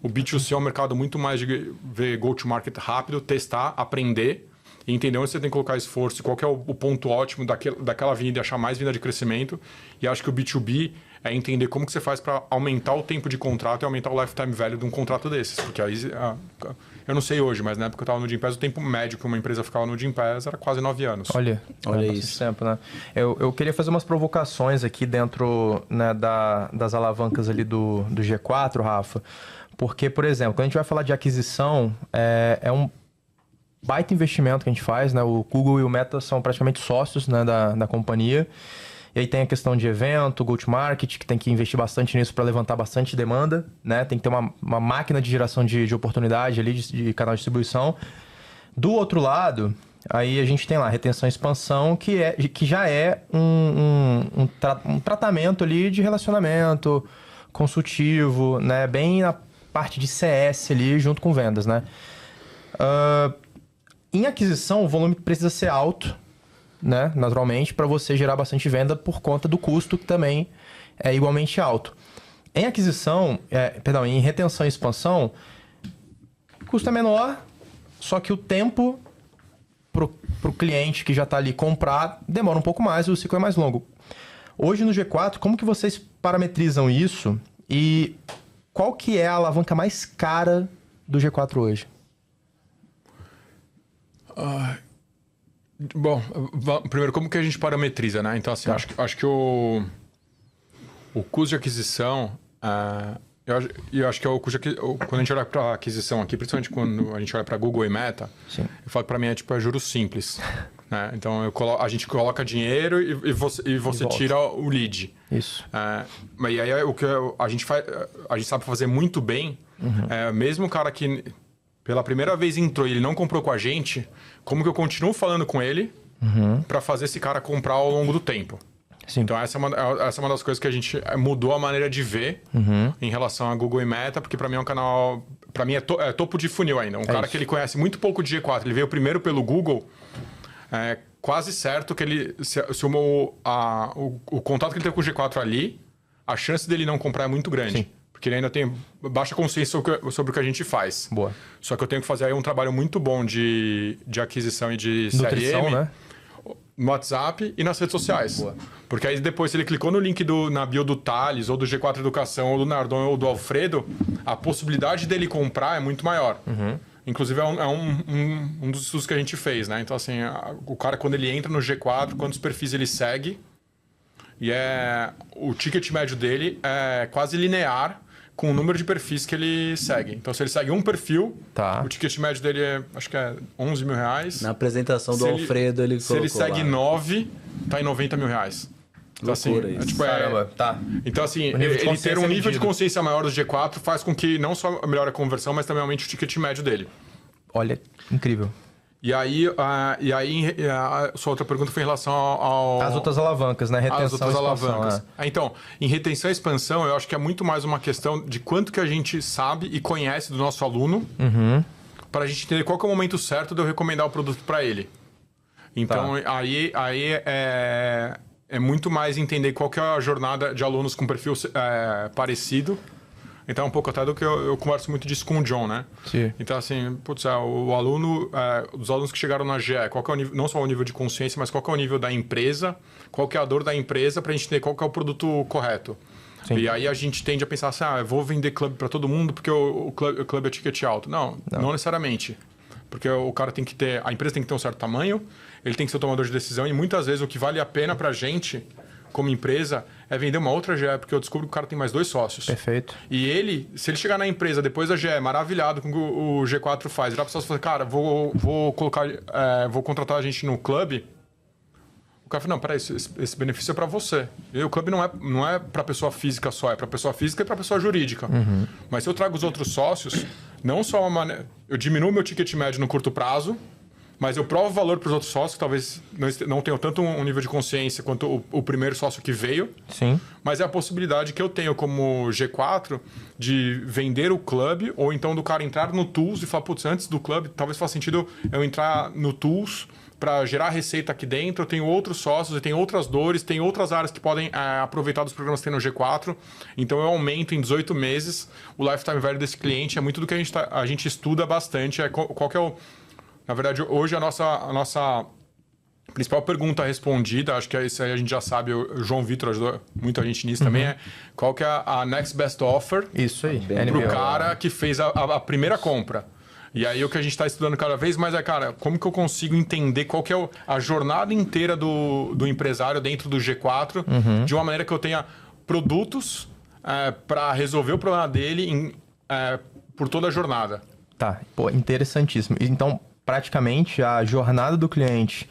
o B2C é um mercado muito mais de ver go-to-market rápido, testar, aprender e entender onde você tem que colocar esforço, qual que é o ponto ótimo daquela avenida e achar mais vinda de crescimento. E acho que o B2B é entender como que você faz para aumentar o tempo de contrato e aumentar o lifetime value de um contrato desses. Porque aí, eu não sei hoje, mas na época que eu estava no Gympass, o tempo médio que uma empresa ficava no Gympass era quase 9 anos. Olha isso. Tempo, né? Eu queria fazer umas provocações aqui dentro, né, das alavancas ali do G4, Rafa. Porque, por exemplo, quando a gente vai falar de aquisição, é um baita investimento que a gente faz, né? O Google e o Meta são praticamente sócios, né, da companhia. E aí tem a questão de evento, go-to-market, que tem que investir bastante nisso para levantar bastante demanda, né? Tem que ter uma máquina de geração de oportunidade ali, de canal de distribuição. Do outro lado, aí a gente tem lá retenção e expansão, que já é um tratamento ali de relacionamento consultivo, né? Bem na parte de CS ali, junto com vendas, né? Em aquisição, o volume precisa ser alto, né, naturalmente, para você gerar bastante venda por conta do custo, que também é igualmente alto. Em aquisição, em retenção e expansão, o custo é menor, só que o tempo para o cliente que já está ali comprar demora um pouco mais, o ciclo é mais longo. Hoje no G4, como que vocês parametrizam isso e qual que é a alavanca mais cara do G4 hoje? Bom, primeiro, como que a gente parametriza, né? Então, assim, acho que o custo de aquisição... eu acho que é o custo quando a gente olha para aquisição aqui, principalmente quando a gente olha para Google e Meta, sim, eu falo que para mim é juros simples. Né? Então, a gente coloca dinheiro e você tira o lead. Isso. E aí, o que a gente faz, a gente sabe fazer muito bem Mesmo o cara que pela primeira vez entrou e ele não comprou com a gente, como que eu continuo falando com ele para fazer esse cara comprar ao longo do tempo? Sim. Então essa é uma das coisas que a gente mudou a maneira de ver em relação a Google e Meta, porque para mim é um canal... Para mim é topo de funil ainda. Cara que ele conhece muito pouco de G4, ele veio primeiro pelo Google, é quase certo que ele... Se o contato que ele tem com o G4 ali, a chance dele não comprar é muito grande. Sim. Porque ele ainda tem baixa consciência sobre o que a gente faz. Boa. Só que eu tenho que fazer aí um trabalho muito bom de aquisição e de Nutrição, CRM, né? no WhatsApp e nas redes sociais. Boa. Porque aí depois, se ele clicou no link na bio do Thales, ou do G4 Educação, ou do Nardon, ou do Alfredo, a possibilidade dele comprar é muito maior. Inclusive, é um dos estudos que a gente fez, né? Então, assim, o cara, quando ele entra no G4, quantos perfis ele segue, e o ticket médio dele é quase linear com o número de perfis que ele segue. Então, se ele segue um perfil, o ticket médio dele acho que é 11 mil reais. Na apresentação do Alfredo, ele colocou Se ele segue lá. 9, tá em 90 mil reais. Então, Loucura assim, isso. Caramba, tá. Então, assim, nível de ele ter um consciência nível de medido. consciência maior do G4 faz com que não só melhore a conversão, mas também aumente o ticket médio dele. Olha, incrível. E aí, a sua outra pergunta foi em relação As outras alavancas, né? Retenção as outras e expansão, alavancas. né? Então, em retenção e expansão, eu acho que é muito mais uma questão de quanto que a gente sabe e conhece do nosso aluno para a gente entender qual que é o momento certo de eu recomendar o produto para ele. Então, aí é muito mais entender qual que é a jornada de alunos com perfil parecido. Então, é um pouco até do que eu converso muito disso com o John, né? Sim. Então, assim, o aluno, os alunos que chegaram na GE, qual que é o nível, não só o nível de consciência, mas qual que é o nível da empresa, qual que é a dor da empresa, para a gente entender qual que é o produto correto. Sim. E aí a gente tende a pensar assim, eu vou vender clube para todo mundo porque o clube é ticket alto. Não necessariamente. Porque o cara tem que ter, a empresa tem que ter um certo tamanho, ele tem que ser o tomador de decisão, e muitas vezes o que vale a pena para a gente, como empresa, é vender uma outra GE, porque eu descubro que o cara tem mais 2 sócios. Perfeito. E ele, se ele chegar na empresa depois da GE, maravilhado com o que o G4 faz, virar para pessoas e falar, cara, vou contratar a gente no clube. O cara fala, não, peraí, esse benefício é para você. E o clube não é para pessoa física só, é para pessoa física e para pessoa jurídica. Mas se eu trago os outros sócios, não só uma maneira... Eu diminuo meu ticket médio no curto prazo, mas eu provo valor para os outros sócios, que talvez não tenham tanto um nível de consciência quanto o primeiro sócio que veio. Sim. Mas é a possibilidade que eu tenho como G4 de vender o clube, ou então do cara entrar no Tools e falar, putz, antes do clube, talvez faça sentido eu entrar no Tools para gerar receita aqui dentro. Eu tenho outros sócios, eu tenho outras dores, tem outras áreas que podem aproveitar dos programas que tem no G4. Então eu aumento em 18 meses o lifetime value desse cliente. É muito do que a gente estuda bastante. Qual que é o... Na verdade, hoje a nossa principal pergunta respondida, acho que isso aí a gente já sabe, o João Vitor ajudou muito a gente nisso também, é qual que é a next best offer Isso aí. para o cara que fez a primeira compra. E aí o que a gente está estudando cada vez mais é, cara, como que eu consigo entender qual que é a jornada inteira do empresário dentro do G4, de uma maneira que eu tenha produtos para resolver o problema dele por toda a jornada. Tá, pô, interessantíssimo. Então, praticamente, a jornada do cliente,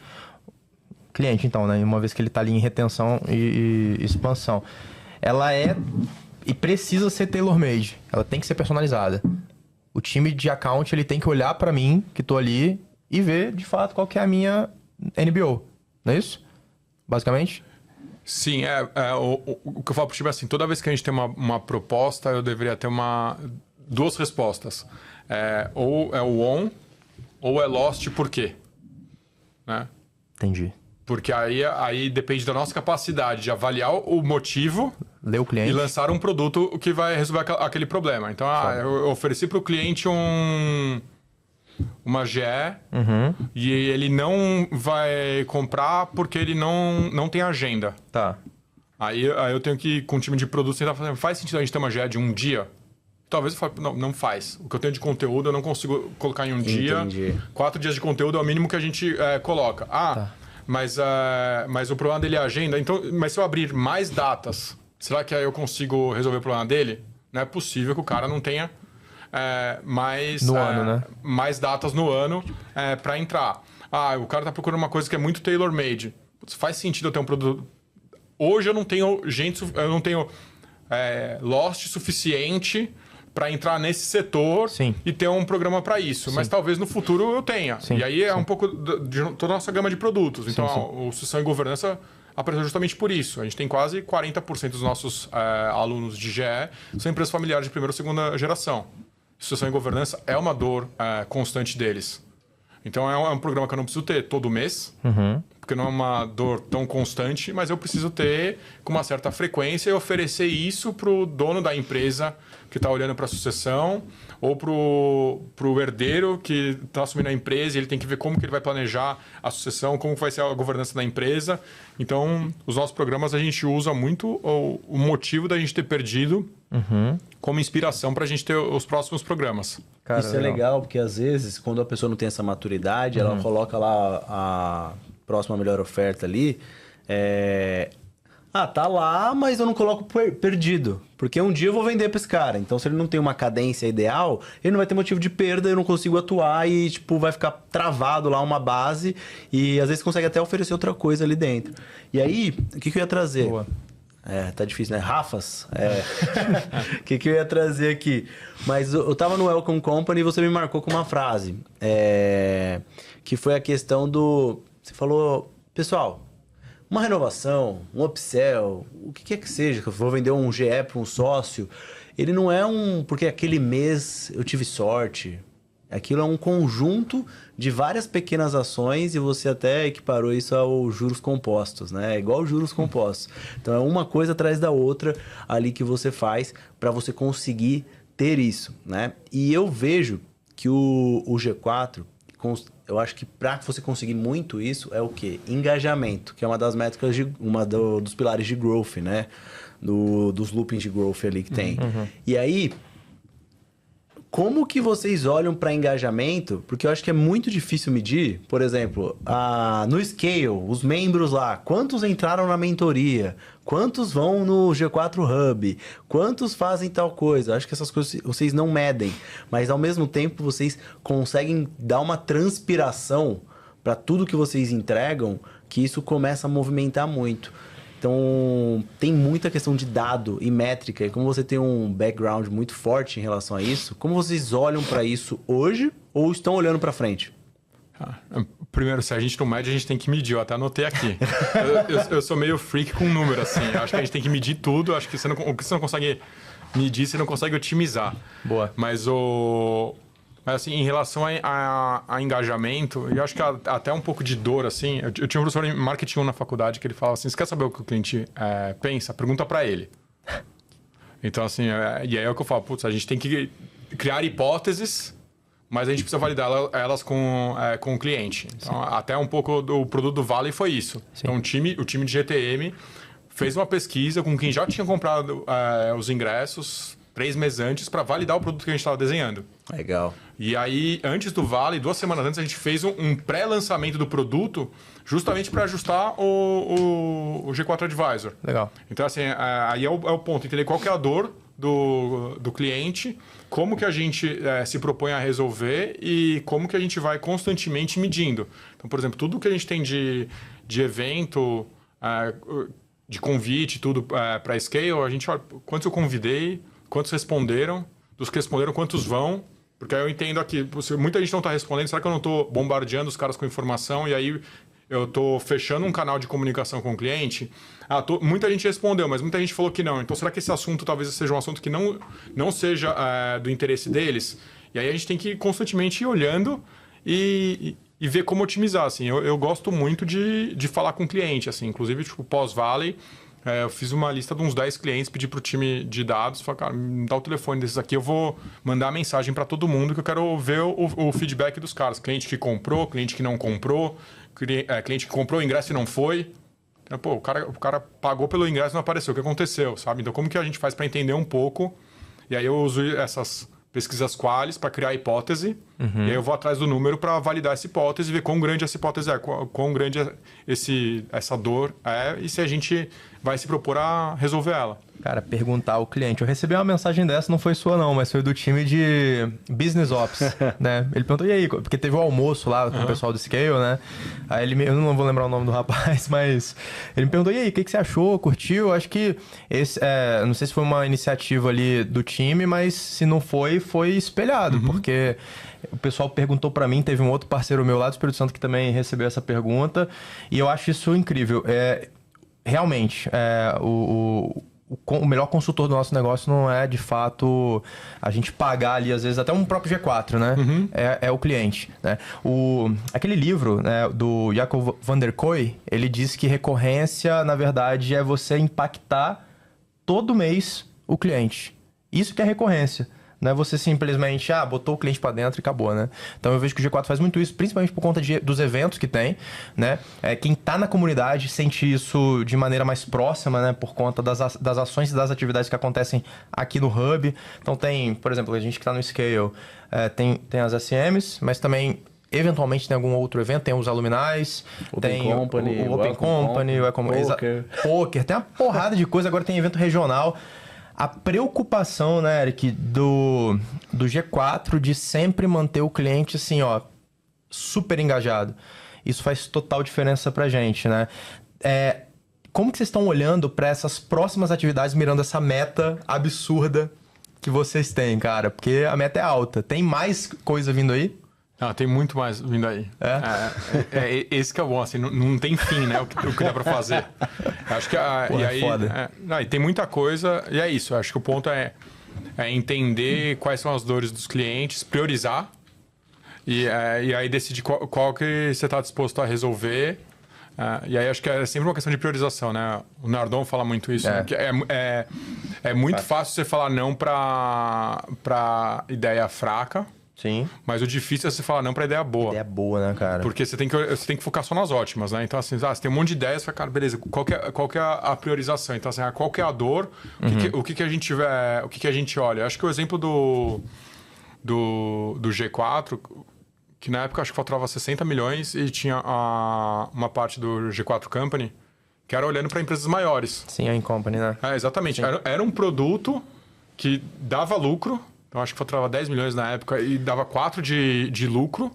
então, né, uma vez que ele está ali em retenção e expansão, ela é e precisa ser tailor-made, ela tem que ser personalizada. O time de account, ele tem que olhar para mim, que estou ali, e ver, de fato, qual que é a minha NBO, não é isso? Basicamente? Sim, o que eu falo pro time é assim, toda vez que a gente tem uma proposta, eu deveria ter duas respostas. Ou é o on, ou é lost, por quê? Né? Entendi. Porque aí depende da nossa capacidade de avaliar o motivo Ler o cliente. e lançar um produto que vai resolver aquele problema. Então, eu ofereci para o cliente uma GE e ele não vai comprar porque ele não tem agenda. Tá. Aí eu tenho que ir com o time de produto tentar fazer, faz sentido a gente ter uma GE de um dia? Talvez eu fale, não faz. O que eu tenho de conteúdo eu não consigo colocar em um dia. 4 dias de conteúdo é o mínimo que a gente coloca. Tá. Mas o problema dele é a agenda. Então, mas se eu abrir mais datas, será que aí eu consigo resolver o problema dele? Não é possível que o cara não tenha ano, né? mais datas no ano para entrar. O cara tá procurando uma coisa que é muito tailor-made. Faz sentido eu ter um produto... Hoje eu não tenho Lost suficiente para entrar nesse setor Sim. e ter um programa para isso. Mas talvez no futuro eu tenha. Sim, E aí é sim. um pouco de toda a nossa gama de produtos. Então, o Sucessão e Governança apareceu justamente por isso. A gente tem quase 40% dos nossos alunos de GE são empresas familiares de primeira ou segunda geração. Sucessão e Governança é uma dor constante deles. Então, é um programa que eu não preciso ter todo mês, porque não é uma dor tão constante, mas eu preciso ter com uma certa frequência e oferecer isso para o dono da empresa que está olhando para a sucessão ou para o herdeiro que está assumindo a empresa e ele tem que ver como que ele vai planejar a sucessão, como vai ser a governança da empresa. Então, os nossos programas a gente usa muito o motivo da gente ter perdido como inspiração para a gente ter os próximos programas. Cara, Isso é legal, porque às vezes, quando a pessoa não tem essa maturidade, ela coloca lá a próxima melhor oferta ali. Tá lá, mas eu não coloco perdido. Porque um dia eu vou vender para esse cara. Então, se ele não tem uma cadência ideal, ele não vai ter motivo de perda, eu não consigo atuar e, tipo, vai ficar travado lá uma base. E às vezes consegue até oferecer outra coisa ali dentro. E aí, o que eu ia trazer? Boa. Tá difícil, né? Rafas. O que eu ia trazer aqui? Mas eu tava no Welcome Company e você me marcou com uma frase. Que foi a questão do... Você falou, pessoal, uma renovação, um upsell, o que quer que seja, que eu vou vender um GE para um sócio, ele não é porque aquele mês eu tive sorte. Aquilo é um conjunto de várias pequenas ações e você até equiparou isso aos juros compostos, né? É igual juros compostos. Então é uma coisa atrás da outra ali que você faz para você conseguir ter isso, né? E eu vejo que o G4, eu acho que para você conseguir muito isso é o quê? Engajamento, que é uma das métricas, dos pilares de growth, né? Dos loopings de growth ali que tem. E aí... Como que vocês olham para engajamento? Porque eu acho que é muito difícil medir. Por exemplo, no Scale, os membros lá, quantos entraram na mentoria? Quantos vão no G4 Hub? Quantos fazem tal coisa? Eu acho que essas coisas vocês não medem. Mas, ao mesmo tempo, vocês conseguem dar uma transpiração para tudo que vocês entregam, que isso começa a movimentar muito. Então, tem muita questão de dado e métrica. E como você tem um background muito forte em relação a isso, como vocês olham para isso hoje ou estão olhando para frente? Primeiro, se a gente não mede, a gente tem que medir. Eu até anotei aqui. eu sou meio freak com número, assim. Eu acho que a gente tem que medir tudo. Eu acho que o que você não consegue medir, você não consegue otimizar. Boa. Mas assim, em relação a engajamento, eu acho que até um pouco de dor, assim... Eu tinha um professor em marketing na faculdade que ele falava assim, você quer saber o que o cliente pensa? Pergunta para ele. Então, assim, e aí é o que eu falo, putz, a gente tem que criar hipóteses, mas a gente precisa validar elas com o cliente. Então, até um pouco do produto do Vale foi isso. Sim. Então, o time de GTM fez uma pesquisa com quem já tinha comprado os ingressos 3 meses antes para validar o produto que a gente estava desenhando. Legal. E aí, antes do Vale, 2 semanas antes, a gente fez um pré-lançamento do produto justamente para ajustar o G4 Advisor. Legal. Então, assim, aí é o ponto, entender qual que é a dor do cliente, como que a gente se propõe a resolver e como que a gente vai constantemente medindo. Então, por exemplo, tudo que a gente tem de evento, de convite, tudo para Scale, a gente olha quantos eu convidei, quantos responderam, dos que responderam, quantos vão. Porque aí eu entendo aqui, muita gente não está respondendo, será que eu não estou bombardeando os caras com informação e aí eu estou fechando um canal de comunicação com o cliente? Muita gente respondeu, mas muita gente falou que não. Então será que esse assunto talvez seja um assunto que não seja do interesse deles? E aí a gente tem que constantemente ir olhando e ver como otimizar. Assim. Eu gosto muito de falar com o cliente, assim, inclusive tipo, pós-Vale. Eu fiz uma lista de uns 10 clientes, pedi para o time de dados, falei, cara, me dá o telefone desses aqui, eu vou mandar mensagem para todo mundo que eu quero ver o feedback dos caras. Cliente que comprou, cliente que não comprou, cliente que comprou o ingresso e não foi. Então, pô, o cara pagou pelo ingresso e não apareceu, o que aconteceu, sabe? Então, como que a gente faz para entender um pouco? E aí eu uso essas pesquisas qualis para criar a hipótese, e aí eu vou atrás do número para validar essa hipótese e ver quão grande essa hipótese é, quão grande essa dor é e se a gente vai se propor a resolver ela. Cara, perguntar ao cliente. Eu recebi uma mensagem dessa, não foi sua não, mas foi do time de Business Ops, né? Ele perguntou, e aí? Porque teve o almoço lá com o pessoal do Scale, né? Aí eu não vou lembrar o nome do rapaz, mas ele me perguntou, e aí, o que você achou? Curtiu? Acho que não sei se foi uma iniciativa ali do time, mas se não foi, foi espelhado, porque o pessoal perguntou pra mim, teve um outro parceiro meu lá do Espírito Santo que também recebeu essa pergunta, e eu acho isso incrível. Realmente, o melhor consultor do nosso negócio não é, de fato, a gente pagar ali, às vezes, até um próprio G4, né? É o cliente, né? Aquele livro, né, do Jacob van der Kooi, ele diz que recorrência, na verdade, é você impactar todo mês o cliente. Isso que é recorrência. Não é você simplesmente, botou o cliente para dentro e acabou, né? Então eu vejo que o G4 faz muito isso, principalmente por conta dos eventos que tem, né? Quem tá na comunidade sente isso de maneira mais próxima, né? Por conta das ações e das atividades que acontecem aqui no Hub. Então tem, por exemplo, a gente que tá no Scale, tem as SMs, mas também eventualmente tem algum outro evento, tem os Aluminais, tem Company, o Open Company, o Poker, tem uma porrada de coisa, agora tem evento regional. A preocupação, né, Eric, do G4 de sempre manter o cliente assim, super engajado. Isso faz total diferença pra gente, né? Como que vocês estão olhando para essas próximas atividades, mirando essa meta absurda que vocês têm, cara? Porque a meta é alta. Tem mais coisa vindo aí? Tem muito mais vindo aí. Esse que é bom, assim, não tem fim, né? O que dá pra fazer. Acho que foda. E tem muita coisa, e é isso. Acho que o ponto é entender quais são as dores dos clientes, priorizar, e aí decidir qual que você está disposto a resolver. E aí acho que é sempre uma questão de priorização, né? O Nardon fala muito isso, né? Que é muito fácil você falar não pra ideia fraca. Sim. Mas o difícil é você falar não pra ideia boa. Ideia boa, né, cara? Porque você tem que focar só nas ótimas, né? Então, assim, você tem um monte de ideias, você fala, cara, beleza, qual que é a priorização? Então, assim, qual que é a dor? O que a gente olha? Acho que o exemplo do G4, que na época acho que faturava 60 milhões e tinha uma parte do G4 Company que era olhando para empresas maiores. Sim, a In-Company, né? Exatamente. Era um produto que dava lucro. Eu acho que faturava 10 milhões na época e dava 4 de lucro,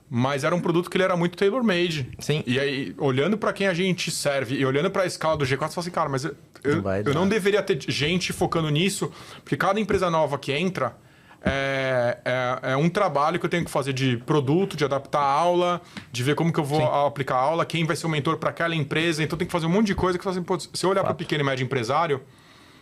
mas era um produto que ele era muito tailor-made. Sim. E aí, olhando para quem a gente serve e olhando para a escala do G4, você fala assim, cara, mas eu não deveria ter gente focando nisso, porque cada empresa nova que entra é um trabalho que eu tenho que fazer de produto, de adaptar a aula, de ver como que eu vou aplicar a aula, quem vai ser o mentor para aquela empresa. Então tem que fazer um monte de coisa que você fala assim, se eu olhar para o pequeno e médio empresário,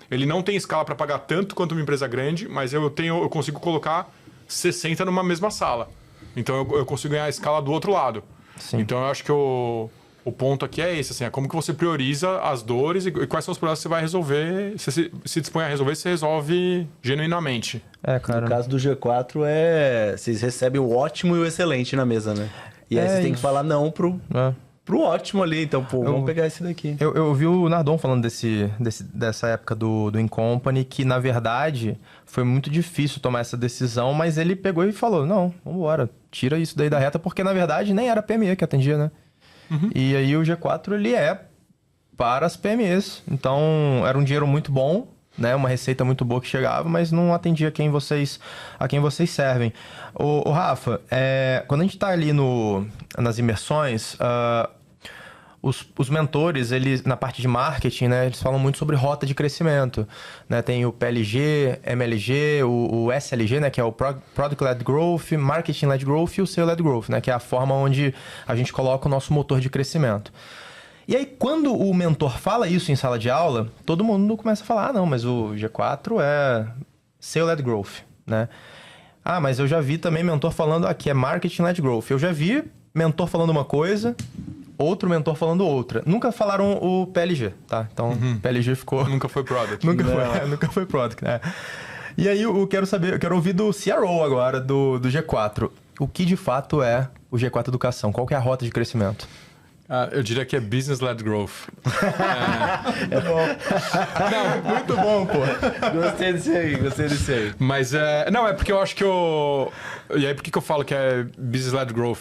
ele não tem escala para pagar tanto quanto uma empresa grande, mas eu consigo colocar 60 numa mesma sala. Então eu consigo ganhar a escala do outro lado. Sim. Então eu acho que o ponto aqui é esse, assim, é como que você prioriza as dores e quais são os problemas que você vai resolver. Você se dispõe a resolver, você resolve genuinamente. Cara. No caso do G4, vocês recebem o ótimo e o excelente na mesa, né? E aí você tem que falar não pro ótimo ali. Então, vamos pegar esse daqui. Eu ouvi o Nardon falando dessa época do In-Company, que, na verdade, foi muito difícil tomar essa decisão, mas ele pegou e falou, não, vamos embora, tira isso daí da reta, porque, na verdade, nem era a PME que atendia, né? E aí o G4, ele é para as PMEs. Então, era um dinheiro muito bom, né? Uma receita muito boa que chegava, mas não atendia a quem vocês servem. O Rafa, quando a gente está ali nas imersões, os mentores, eles, na parte de marketing, né, eles falam muito sobre rota de crescimento, né? Tem o PLG, MLG, o SLG, né, que é o Product Led Growth, Marketing Led Growth e o Sales Led Growth, né, que é a forma onde a gente coloca o nosso motor de crescimento. E aí, quando o mentor fala isso em sala de aula, todo mundo começa a falar, não, mas o G4 é Sales Led Growth, né? Mas eu já vi também mentor falando aqui é Marketing Led Growth. Eu já vi mentor falando uma coisa, outro mentor falando outra. Nunca falaram o PLG, tá? Então, PLG ficou... Nunca foi Product. Nunca foi Product, né? E aí, eu quero ouvir do CRO agora, do G4. O que de fato é o G4 Educação? Qual que é a rota de crescimento? Eu diria que é business-led growth. Não, muito bom, pô. Gostei desse aí. Mas não, é porque eu acho que E aí, por que eu falo que é business-led growth?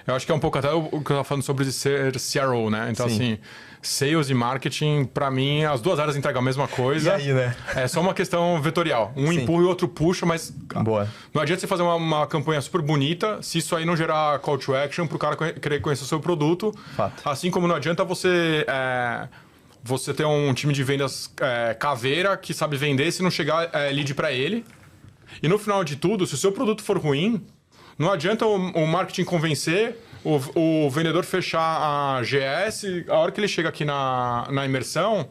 Eu acho que é um pouco até o que eu tava falando sobre ser CRO, né? Então, Sim. assim, sales e marketing, pra mim, as duas áreas entregam a mesma coisa. E aí, né? É só uma questão vetorial. Um Sim. empurra e o outro puxa, mas Boa. não adianta você fazer uma campanha super bonita se isso aí não gerar call to action pro cara querer conhecer o seu produto. Fato. Assim como não adianta você ter um time de vendas caveira que sabe vender se não chegar lead pra ele. E no final de tudo, se o seu produto for ruim, não adianta o marketing convencer, o vendedor fechar a GS, a hora que ele chega aqui na imersão,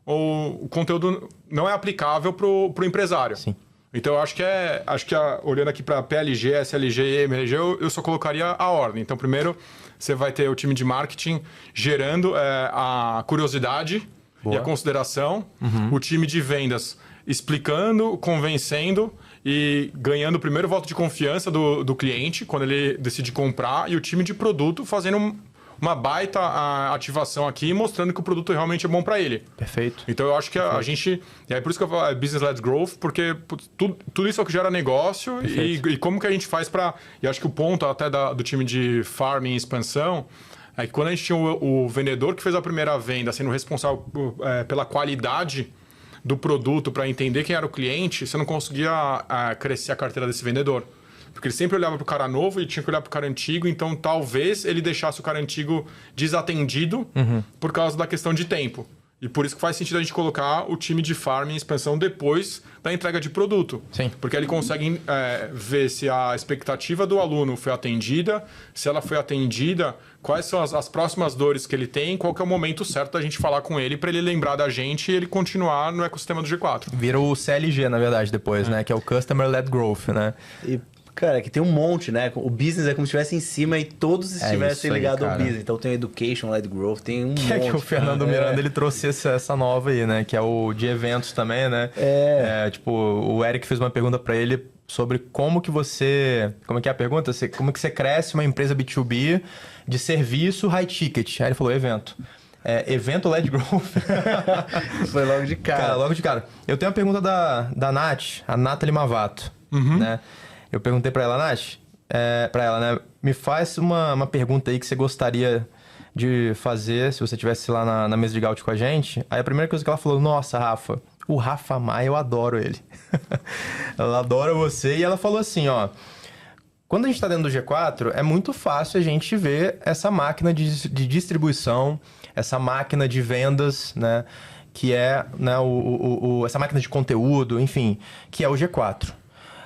o conteúdo não é aplicável pro empresário. Sim. Então eu acho que olhando aqui para PLG, SLG e MLG, eu só colocaria a ordem. Então primeiro você vai ter o time de marketing gerando a curiosidade e a consideração, o time de vendas explicando, convencendo e ganhando o primeiro voto de confiança do cliente quando ele decide comprar, e o time de produto fazendo uma baita ativação aqui, mostrando que o produto realmente é bom para ele. Perfeito. Então eu acho que a gente... É por isso que eu falo business-led growth, porque tudo isso é o que gera negócio e como que a gente faz para... E acho que o ponto até do time de farming e expansão é que quando a gente tinha o vendedor que fez a primeira venda sendo responsável pela qualidade do produto para entender quem era o cliente, você não conseguia crescer a carteira desse vendedor. Porque ele sempre olhava para o cara novo e tinha que olhar para o cara antigo, então talvez ele deixasse o cara antigo desatendido por causa da questão de tempo. E por isso que faz sentido a gente colocar o time de farm em expansão depois da entrega de produto. Sim. Porque ele consegue ver se a expectativa do aluno foi atendida, se ela foi atendida, quais são as próximas dores que ele tem, qual que é o momento certo da gente falar com ele para ele lembrar da gente e ele continuar no ecossistema do G4. Vira o CLG, na verdade, depois, né? Que é o Customer Led Growth, né? E, cara, que tem um monte, né? O business é como se estivesse em cima e todos estivessem ligados ao business. Então tem o Education Led Growth, tem um monte. Que o Fernando Miranda, ele trouxe essa nova aí, né? Que é o de eventos também, né? Tipo, o Eric fez uma pergunta pra ele sobre como que você... Como é que é a pergunta? Como que você cresce uma empresa B2B de serviço high ticket? Aí ele falou, evento. Evento Led Growth. Foi logo de cara. Cara, logo de cara. Eu tenho uma pergunta da Nath, a Nathalie Mavato, né? Eu perguntei pra ela, Nath, pra ela, né? Me faz uma pergunta aí que você gostaria de fazer se você estivesse lá na mesa de Gaut com a gente. Aí a primeira coisa que ela falou, nossa, Rafa, o Rafa Maia, eu adoro ele. Ela adora você. E ela falou assim, ó... Quando a gente está dentro do G4, é muito fácil a gente ver essa máquina de distribuição, essa máquina de vendas, né? Que é, né, essa máquina de conteúdo, enfim, que é o G4.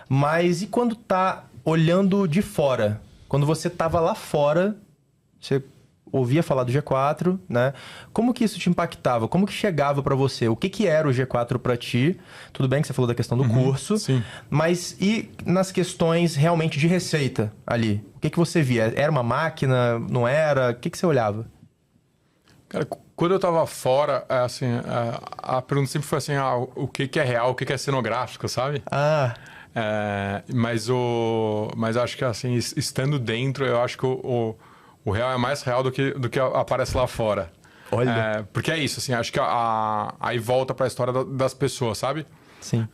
Mas e quando tá olhando de fora? Quando você tava lá fora, você ouvia falar do G4, né? Como que isso te impactava? Como que chegava para você? O que era o G4 para ti? Tudo bem que você falou da questão do curso, sim. Mas e nas questões realmente de receita ali? O que você via? Era uma máquina? Não era? O que você olhava? Cara, quando eu tava fora, assim, a pergunta sempre foi assim, o que é real, o que é cenográfico, sabe? Mas acho que assim, estando dentro, eu acho que o real é mais real do que aparece lá fora. Olha. Porque é isso, assim, acho que aí volta para a história das pessoas, sabe? Sim.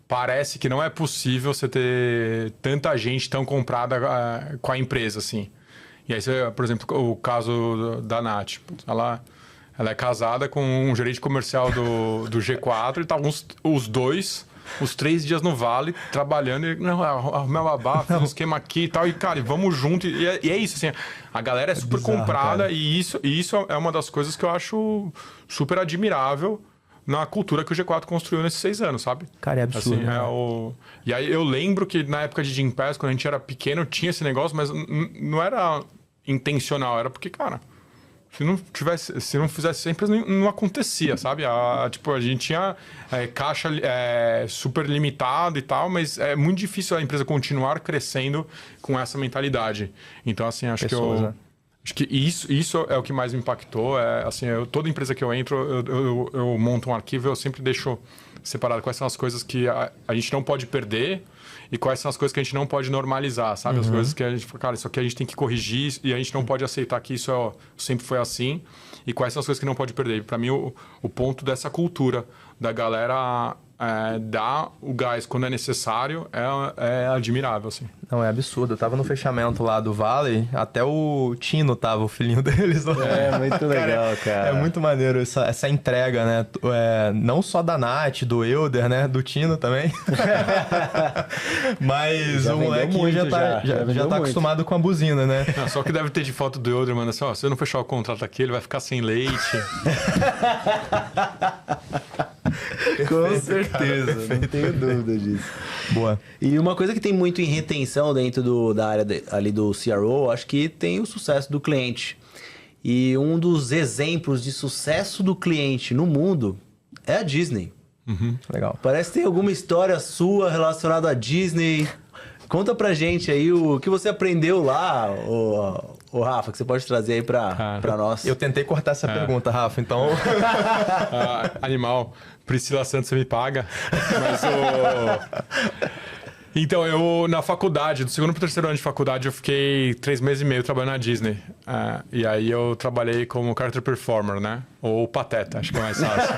Parece que não é possível você ter tanta gente tão comprada com a empresa, assim. E aí, por exemplo, o caso da Nath. Ela é casada com um gerente comercial do G4 e estavam os dois... Os 3 dias no Vale, trabalhando, e arrumei uma babá, fiz um esquema aqui e tal, e cara, vamos junto. E é isso, assim, a galera é super bizarro, comprada, cara. E isso é uma das coisas que eu acho super admirável na cultura que o G4 construiu nesses 6 anos, sabe? Cara, é absurdo. Assim, né? E aí eu lembro que na época de Gympass, quando a gente era pequeno, tinha esse negócio, mas não era intencional, era porque, cara... Se não fizesse sempre, não acontecia, sabe? A gente tinha caixa super limitada e tal, mas é muito difícil a empresa continuar crescendo com essa mentalidade. Então, assim, acho que Acho que isso é o que mais me impactou. Assim, toda empresa que eu entro, eu monto um arquivo, eu sempre deixo separado quais são as coisas que a gente não pode perder e quais são as coisas que a gente não pode normalizar, sabe? As coisas que a gente fala, cara, isso aqui a gente tem que corrigir e a gente não pode aceitar que isso sempre foi assim. E quais são as coisas que não pode perder. Para mim, o ponto dessa cultura da galera dar o gás quando é necessário é admirável, assim. Não, é absurdo. Eu tava no fechamento lá do Valley, até o Tino tava, o filhinho deles. É, muito legal, cara. É muito maneiro essa entrega, né? Não só da Nath, do Elder, né? Do Tino também. Mas Já o vendeu moleque muito, já vendeu tá muito. acostumado com a buzina, né? Não, só que deve ter de foto do Elder, mano, assim, ó, se eu não fechar o contrato aqui, ele vai ficar sem leite. Com certeza, não tenho dúvida disso. Boa. E uma coisa que tem muito em retenção dentro da área ali do CRO, acho que tem o sucesso do cliente. E um dos exemplos de sucesso do cliente no mundo é a Disney. Legal. Parece que tem alguma história sua relacionada à Disney. Conta pra gente aí o que você aprendeu lá, o Rafa, que você pode trazer aí pra nós. Eu tentei cortar essa pergunta, Rafa, então... Animal. Priscila Santos, você me paga. Mas Então, eu na faculdade, do segundo pro terceiro ano de faculdade, eu fiquei 3 meses e meio trabalhando na Disney. E aí eu trabalhei como character performer, né? Ou pateta, acho que é mais fácil.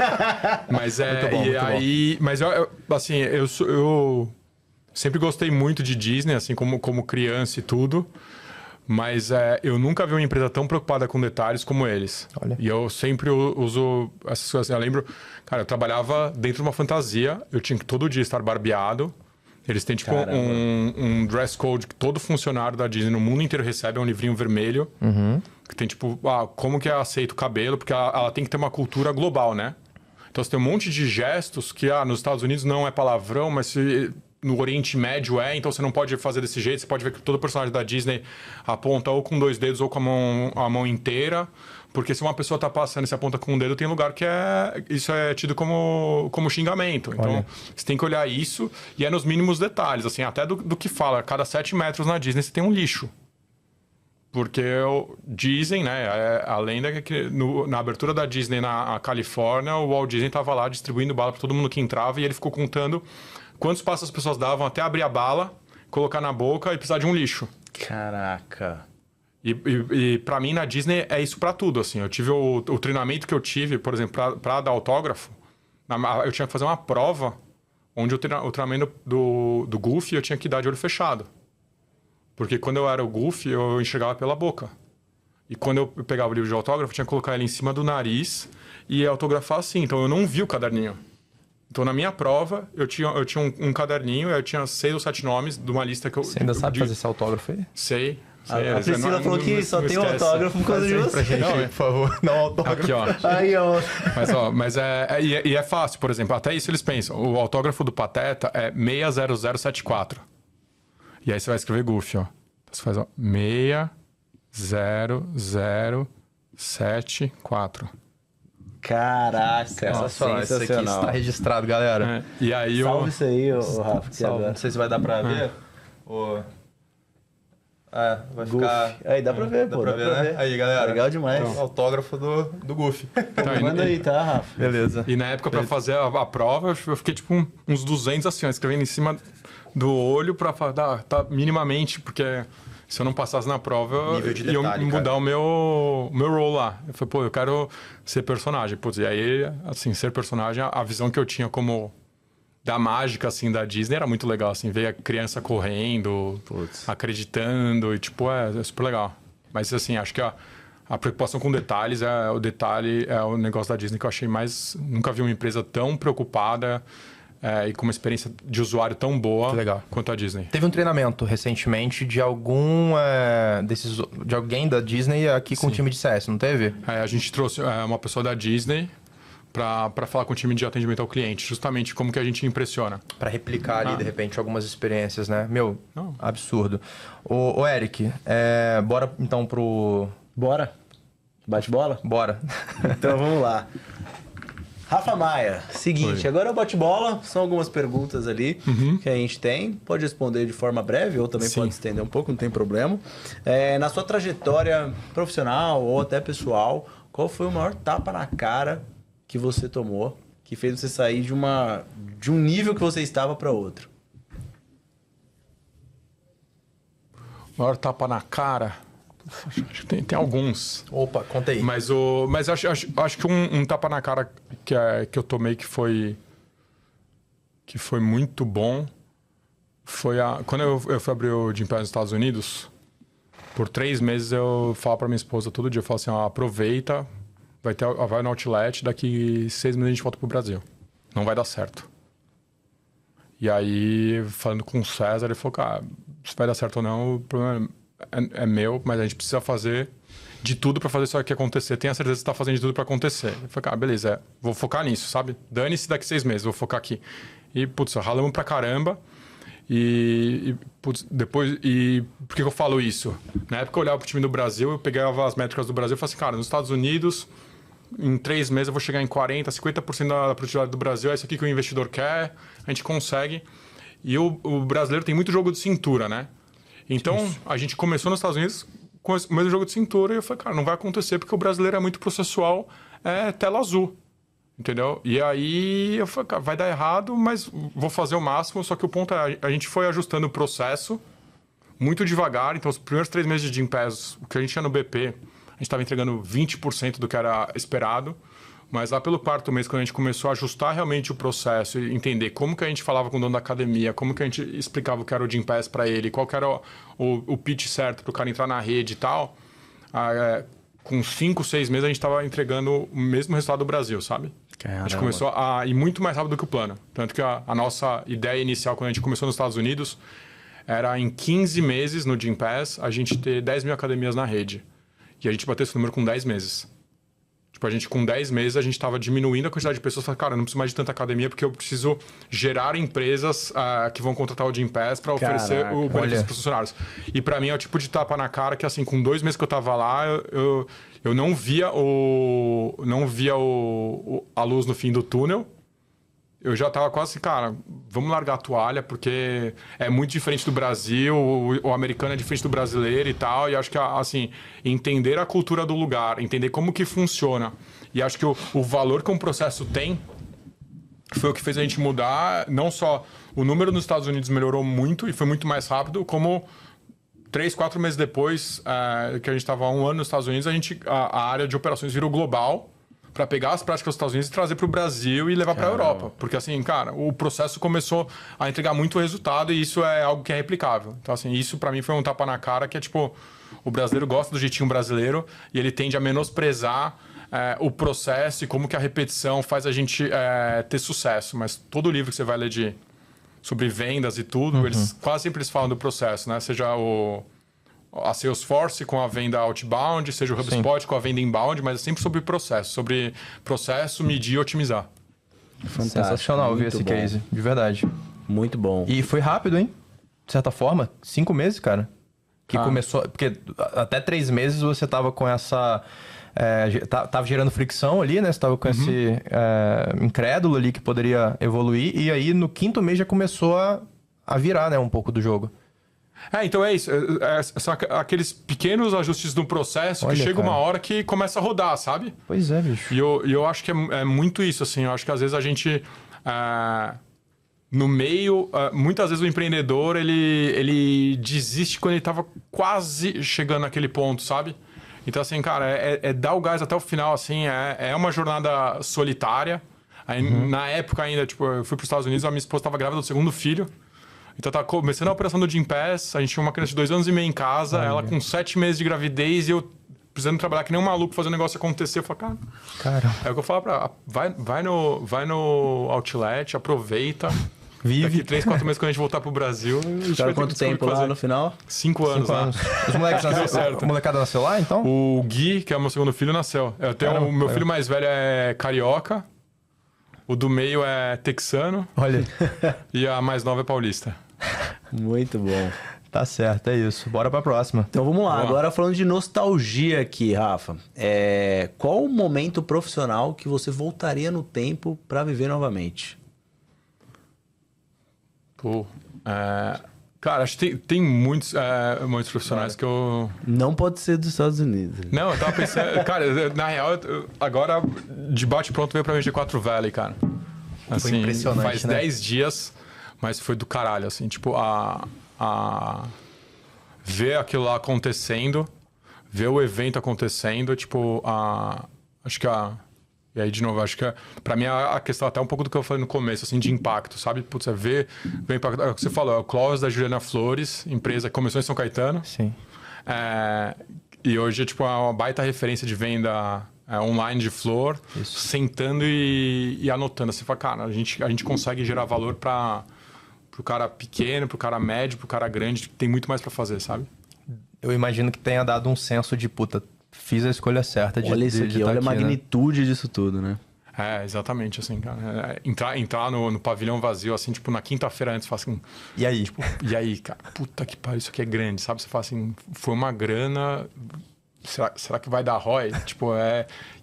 Mas Muito bom, e muito aí... Mas assim, eu sempre gostei muito de Disney, assim, como criança e tudo. Mas eu nunca vi uma empresa tão preocupada com detalhes como eles. Olha. E eu sempre uso essas coisas. Eu lembro, cara, eu trabalhava dentro de uma fantasia, eu tinha que todo dia estar barbeado. Eles têm, tipo, um dress code que todo funcionário da Disney no mundo inteiro recebe, é um livrinho vermelho. Que tem, tipo, como que é aceito o cabelo, porque ela tem que ter uma cultura global, né? Então, você tem um monte de gestos que, nos Estados Unidos não é palavrão, mas no Oriente Médio então você não pode fazer desse jeito. Você pode ver que todo personagem da Disney aponta ou com 2 dedos ou com a mão inteira. Porque se uma pessoa tá passando e se aponta com um dedo, tem lugar que isso é tido como xingamento. Então, você tem que olhar isso e é nos mínimos detalhes. Assim, até do que fala, a cada 7 metros na Disney você tem um lixo. Porque dizem, né? A lenda é que na abertura da Disney na Califórnia, o Walt Disney tava lá distribuindo bala para todo mundo que entrava e ele ficou contando quantos passos as pessoas davam até abrir a bala, colocar na boca e precisar de um lixo. Caraca. E para mim, na Disney, é isso para tudo, assim. Eu tive o treinamento que eu tive, por exemplo, para dar autógrafo. Eu tinha que fazer uma prova onde o treinamento do Goofy eu tinha que dar de olho fechado. Porque quando eu era o Goofy, eu enxergava pela boca. E quando eu pegava o livro de autógrafo, eu tinha que colocar ele em cima do nariz e autografar assim. Então, eu não vi o caderninho. Então, na minha prova, eu tinha um caderninho, eu tinha 6 ou 7 nomes de uma lista que eu... Você ainda sabe fazer esse autógrafo aí? Sei. A Priscila falou que só tem um autógrafo por causa de Pra você. gente, por favor, não autógrafo. Aqui, ó. Aí, ó. Mas é fácil, por exemplo. Até isso eles pensam. O autógrafo do Pateta é 60074. E aí você vai escrever Goofy, ó. Você faz, ó, 60074. Caraca, Sensacional. Esse aqui está registrado, galera. E aí Salve isso aí, Rafa. Salve. Não sei se vai dar pra ver. Vai ficar... Aí, dá pra ver, Dá pra ver, né? Aí, galera. Legal demais. Então, autógrafo do Goofy. Manda aí, tá, Rafa? Beleza. E na época, pra fazer a prova, eu fiquei tipo uns 200 assim, ó, escrevendo em cima do olho pra falar, tá minimamente, porque se eu não passasse na prova, Nível de ia detalhe, mudar cara. o meu role lá. Eu falei, eu quero ser personagem. Putz, e aí, assim, ser personagem, a visão que eu tinha como da mágica, assim, da Disney era muito legal, assim, ver a criança correndo, acreditando, e tipo, é super legal. Mas, assim, acho que a preocupação com detalhes, o detalhe é o negócio da Disney que eu achei mais... Nunca vi uma empresa tão preocupada e com uma experiência de usuário tão boa quanto a Disney. Teve um treinamento recentemente de alguém da Disney aqui com o time de CS, não teve? A gente trouxe uma pessoa da Disney para falar com o time de atendimento ao cliente, justamente como que a gente impressiona. Para replicar ali, de repente, algumas experiências, né? Absurdo. Ô Eric, bora então pro... Bora? Bate bola? Bora. Então vamos lá. Rafa Maia, seguinte, Oi. agora é o bate-bola, são algumas perguntas ali que a gente tem. Pode responder de forma breve ou também Sim. pode estender um pouco, não tem problema. Na sua trajetória profissional ou até pessoal, qual foi o maior tapa na cara que você tomou, que fez você sair de um nível que você estava para outro? Maior tapa na cara. Acho que tem alguns. Opa, conta aí. Mas acho que um tapa na cara que eu tomei que foi muito bom foi quando eu fui abrir o Gympass nos Estados Unidos. Por 3 meses eu falava pra minha esposa todo dia, eu falava assim, aproveita, vai no Outlet, daqui 6 meses a gente volta pro Brasil. Não vai dar certo. E aí, falando com o César, ele falou, cara, se vai dar certo ou não, o problema é meu, mas a gente precisa fazer de tudo pra fazer isso aqui acontecer. Tenha certeza que você tá fazendo de tudo pra acontecer. Eu falei, cara, beleza, vou focar nisso, sabe? Dane-se daqui 6 meses, vou focar aqui. E, putz, ralamos pra caramba. Putz, depois... E por que eu falo isso? Na época eu olhava pro time do Brasil, eu pegava as métricas do Brasil e falava assim, cara, nos Estados Unidos, em 3 meses eu vou chegar em 40%, 50% da produtividade do Brasil, é isso aqui que o investidor quer, a gente consegue. E o brasileiro tem muito jogo de cintura, né? Então, a gente começou nos Estados Unidos com o mesmo jogo de cintura e eu falei, cara, não vai acontecer porque o brasileiro é muito processual, é tela azul, entendeu? E aí eu falei, cara, vai dar errado, mas vou fazer o máximo, só que o ponto é, a gente foi ajustando o processo muito devagar, então os primeiros 3 meses de Gympass, o que a gente tinha no BP, a gente estava entregando 20% do que era esperado, mas lá pelo 4º mês, quando a gente começou a ajustar realmente o processo e entender como que a gente falava com o dono da academia, como que a gente explicava o que era o Gympass para ele, qual que era o pitch certo para o cara entrar na rede e tal, com 5, 6 meses a gente estava entregando o mesmo resultado do Brasil, sabe? Caramba. A gente começou a ir muito mais rápido do que o plano. Tanto que a nossa ideia inicial, quando a gente começou nos Estados Unidos, era em 15 meses no Gympass a gente ter 10 mil academias na rede. E a gente bateu esse número com 10 meses. Tipo, a gente com 10 meses, a gente estava diminuindo a quantidade de pessoas. Falei, cara, eu não preciso mais de tanta academia porque eu preciso gerar empresas que vão contratar o Gympass para oferecer o benefício para os funcionários. E para mim é o tipo de tapa na cara que, assim, com 2 meses que eu estava lá, eu não via a luz no fim do túnel. Eu já tava quase assim, cara, vamos largar a toalha, porque é muito diferente do Brasil, o americano é diferente do brasileiro e tal, e acho que, assim, entender a cultura do lugar, entender como que funciona, e acho que o valor que um processo tem foi o que fez a gente mudar, não só o número nos Estados Unidos melhorou muito e foi muito mais rápido, como 3, 4 meses depois, que a gente estava 1 ano nos Estados Unidos, a área de operações virou global, para pegar as práticas dos Estados Unidos e trazer para o Brasil e levar para a Europa. Porque, assim, cara, o processo começou a entregar muito resultado e isso é algo que é replicável. Então, assim, isso para mim foi um tapa na cara que é, tipo, o brasileiro gosta do jeitinho brasileiro e ele tende a menosprezar o processo e como que a repetição faz a gente ter sucesso. Mas todo livro que você vai ler sobre vendas e tudo, quase sempre eles falam do processo, né? Seja a Salesforce com a venda outbound, seja o HubSpot com a venda inbound, mas é sempre sobre processo, medir e otimizar. Fantástico. Sensacional ouvir esse case, de verdade. Muito bom. E foi rápido, hein? De certa forma, 5 meses, cara. Que começou... Porque até 3 meses você tava com essa... tava gerando fricção ali, né? Você tava com esse incrédulo ali que poderia evoluir. E aí, no 5º mês, já começou a virar, né? Um pouco do jogo. Então é isso. São aqueles pequenos ajustes no processo. Olha, que chega cara, uma hora que começa a rodar, sabe? Pois é, bicho. E eu acho que é muito isso, assim. Eu acho que às vezes a gente... no meio, muitas vezes o empreendedor, ele desiste quando ele estava quase chegando naquele ponto, sabe? Então, assim, cara, é dar o gás até o final, assim. É uma jornada solitária. Aí, na época ainda, tipo, eu fui para os Estados Unidos, a minha esposa estava grávida do 2º filho. Então, tava começando a operação do Gympass, a gente tinha uma criança de 2 anos e meio em casa, ela com 7 meses de gravidez e eu precisando trabalhar que nem um maluco, fazer o negócio acontecer. Eu falei, cara... É o que eu falo pra ela, vai no Outlet, aproveita. Vive. Daqui 3, 4 meses, quando a gente voltar pro Brasil, a gente vai ter quanto tempo lá no final? 5 anos. 5 anos. Os moleques certo. A molecada nasceu lá, então? O Gui, que é o meu 2º filho, nasceu. O meu filho mais velho é carioca, o do meio é texano. Olha. E a mais nova é paulista. Muito bom. Tá certo, é isso. Bora pra próxima. Então vamos lá, Vamos lá. agora falando de nostalgia aqui, Rafa. Qual o momento profissional que você voltaria no tempo pra viver novamente? Pô, cara, acho que tem muitos profissionais que eu... Não pode ser dos Estados Unidos. Não, eu tava pensando... Cara, na real, agora de bate-pronto veio pra mim G4 Valley, cara. Assim, impressionante, faz né? 10 dias, mas foi do caralho, assim. Tipo, ver aquilo lá acontecendo, ver o evento acontecendo, tipo, acho que e aí, de novo, acho que pra mim a questão até um pouco do que eu falei no começo, assim, de impacto, sabe? Putz, ver o impacto. É o que você falou, é o Close da Juliana Flores, empresa que começou em São Caetano. Sim. E hoje é tipo uma baita referência de venda online de flor, sentando e anotando. Você fala, cara, a gente consegue gerar valor pro cara pequeno, pro cara médio, pro cara grande, que tem muito mais pra fazer, sabe? Eu imagino que tenha dado um senso de, puta, fiz a escolha certa de Olha isso aqui, tá olha a aqui, né? magnitude disso tudo, né? Exatamente, assim, cara. Entrar no pavilhão vazio, assim, tipo, na quinta-feira antes, fala assim... E aí? Tipo, e aí, cara? Puta que pariu, isso aqui é grande, sabe? Você fala assim, foi uma grana... Será que vai dar ROI? Tipo,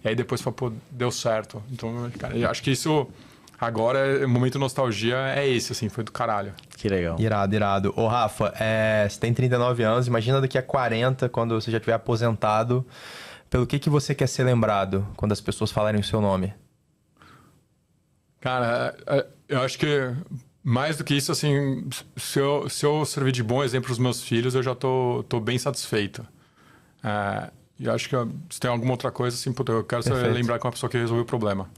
E aí depois fala, pô, deu certo. Então, cara, eu acho que isso... Agora, o momento de nostalgia é esse, assim, foi do caralho. Que legal. Irado, irado. Ô, Rafa, você tem 39 anos, imagina daqui a 40, quando você já estiver aposentado, pelo que você quer ser lembrado quando as pessoas falarem o seu nome? Cara, eu acho que mais do que isso, assim, se eu servir de bom exemplo para os meus filhos, eu já tô bem satisfeito. E acho que se tem alguma outra coisa, assim, puta, eu quero ser Perfeito. lembrar que é uma pessoa que resolveu o problema.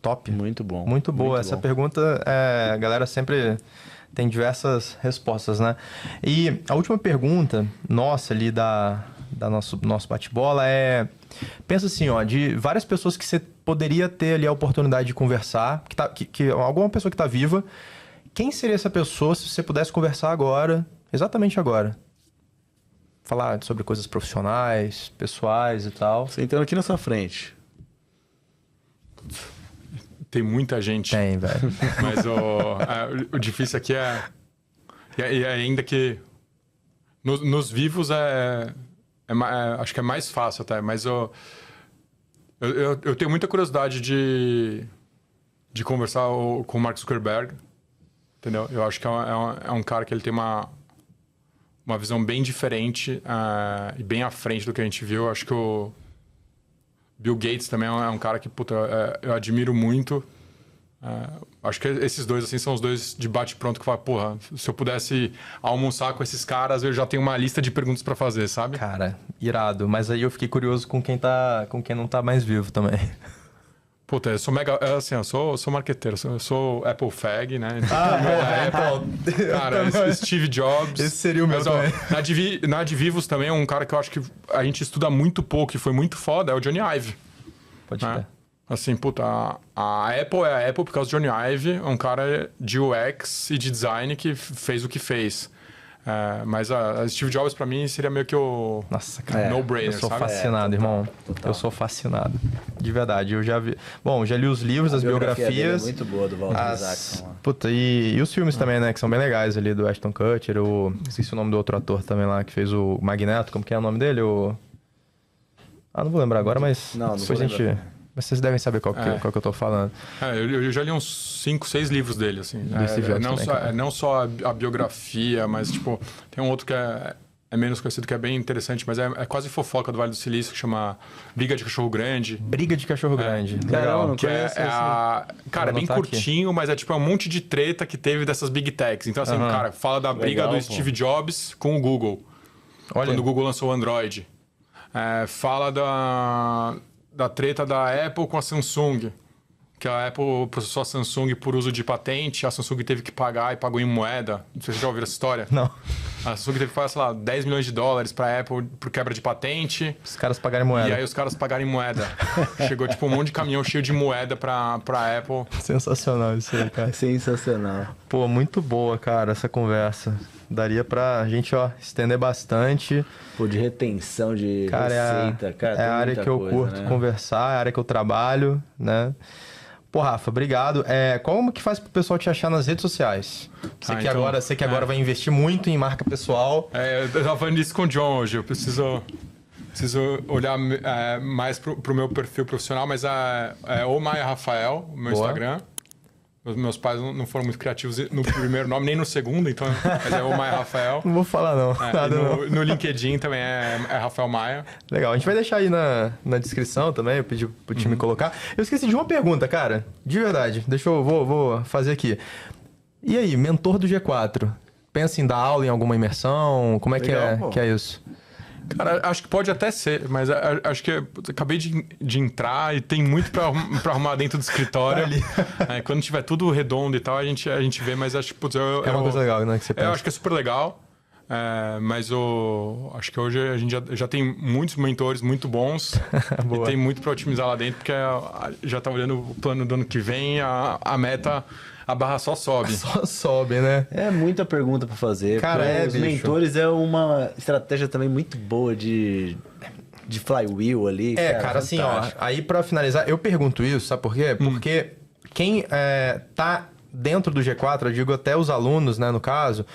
Top. Muito bom. Muito boa. Muito Essa bom. pergunta, a galera sempre tem diversas respostas, né? E a última pergunta nossa ali da nosso bate-bola pensa assim, ó, de várias pessoas que você poderia ter ali a oportunidade de conversar, alguma pessoa que tá viva, quem seria essa pessoa se você pudesse conversar agora, exatamente agora? Falar sobre coisas profissionais, pessoais e tal. Sentando aqui na sua frente. Tem muita gente. Tem, velho. Mas o difícil aqui e ainda que nos vivos acho que é mais fácil até, mas eu tenho muita curiosidade de conversar com o Mark Zuckerberg, entendeu? Eu acho que é um cara que ele tem uma visão bem diferente e bem à frente do que a gente viu. Eu acho que o Bill Gates também é um cara que, puta, eu admiro muito. Acho que esses dois, assim, são os dois de bate-pronto que falam, porra, se eu pudesse almoçar com esses caras, eu já tenho uma lista de perguntas pra fazer, sabe? Cara, irado. Mas aí eu fiquei curioso com quem não tá mais vivo também. Puta, eu sou mega... Assim, eu sou marqueteiro, eu sou Apple Fag, né? Apple. Cara, Steve Jobs. Esse seria o meu Mas, ó, também. na Advivos também, um cara que eu acho que a gente estuda muito pouco e foi muito foda, é o Johnny Ive. Pode Né? ser. Assim, puta, a Apple é a Apple por causa do Johnny Ive, é um cara de UX e de design que fez o que fez. Mas a Steve Jobs, pra mim, seria meio que o Nossa, cara. no-brainer, Eu sou sabe? fascinado, irmão. total. Eu sou fascinado. De verdade. Eu já vi. Bom, já li os livros, as biografia dele biografias. é muito boa, do Walter Isaacson. Lá. Puta, e os filmes também, né? Que são bem legais ali, do Ashton Kutcher. Esqueci o nome do outro ator também lá, que fez o Magneto. Como que é o nome dele? Não vou lembrar agora, mas Não depois vou a gente... lembrar. Mas vocês devem saber qual que eu tô falando. Eu já li uns 5, 6 livros dele, assim. Do Steve Jobs também, cara. Não só a biografia, mas, tipo, tem um outro que é menos conhecido, que é bem interessante, mas é quase fofoca do Vale do Silício, que chama Briga de Cachorro Grande. Briga de Cachorro Grande. Caramba, Legal. não Que conheço esse, cara, é bem anotar aqui. curtinho, mas é tipo um monte de treta que teve dessas big techs. Então, assim, cara, fala da briga Legal, do pô. Steve Jobs com o Google. Olha. Quando o Google lançou o Android. Fala da treta da Apple com a Samsung. Que a Apple processou a Samsung por uso de patente, a Samsung teve que pagar e pagou em moeda. Não sei se vocês já ouviram essa história. Não. A Samsung teve que pagar, sei lá, 10 milhões de dólares pra Apple por quebra de patente. Os caras pagarem moeda. E aí os caras pagarem moeda. Chegou tipo um monte de caminhão cheio de moeda pra Apple. Sensacional isso aí, cara. Sensacional. Pô, muito boa, cara, essa conversa. Daria pra gente, estender bastante. Pô, de retenção de Cara, receita, cara. é tem a área muita que eu coisa, curto né? conversar, é a área que eu trabalho, né? Pô, Rafa, obrigado. Como que faz pro pessoal te achar nas redes sociais? Você que agora vai investir muito em marca pessoal. Eu tava falando isso com o John hoje. Eu preciso olhar mais pro meu perfil profissional, mas o Maia Rafael, o meu Instagram. Os meus pais não foram muito criativos no primeiro nome, nem no segundo, então mas é o Maia Rafael. Não vou falar não. No LinkedIn também é Rafael Maia. Legal, a gente vai deixar aí na descrição também, eu pedi pro time colocar. Eu esqueci de uma pergunta, cara, de verdade. Vou fazer aqui. E aí, mentor do G4? Pensa em dar aula em alguma imersão? Como é Legal, que é isso? Cara, acho que pode até ser, mas acho que acabei de entrar e tem muito pra arrumar dentro do escritório. Quando tiver tudo redondo e tal, a gente vê, mas acho que... É uma coisa legal, né? Que você pensa. Eu acho que é super legal, mas acho que hoje a gente já tem muitos mentores muito bons e tem muito pra otimizar lá dentro, porque já tá olhando o plano do ano que vem, a meta... A barra só sobe. Só sobe, né? É muita pergunta pra fazer. Cara, os mentores é uma estratégia também muito boa de flywheel ali. Cara, assim, ó. Aí pra finalizar, eu pergunto isso, sabe por quê? Porque quem tá dentro do G4, eu digo até os alunos, né, no caso,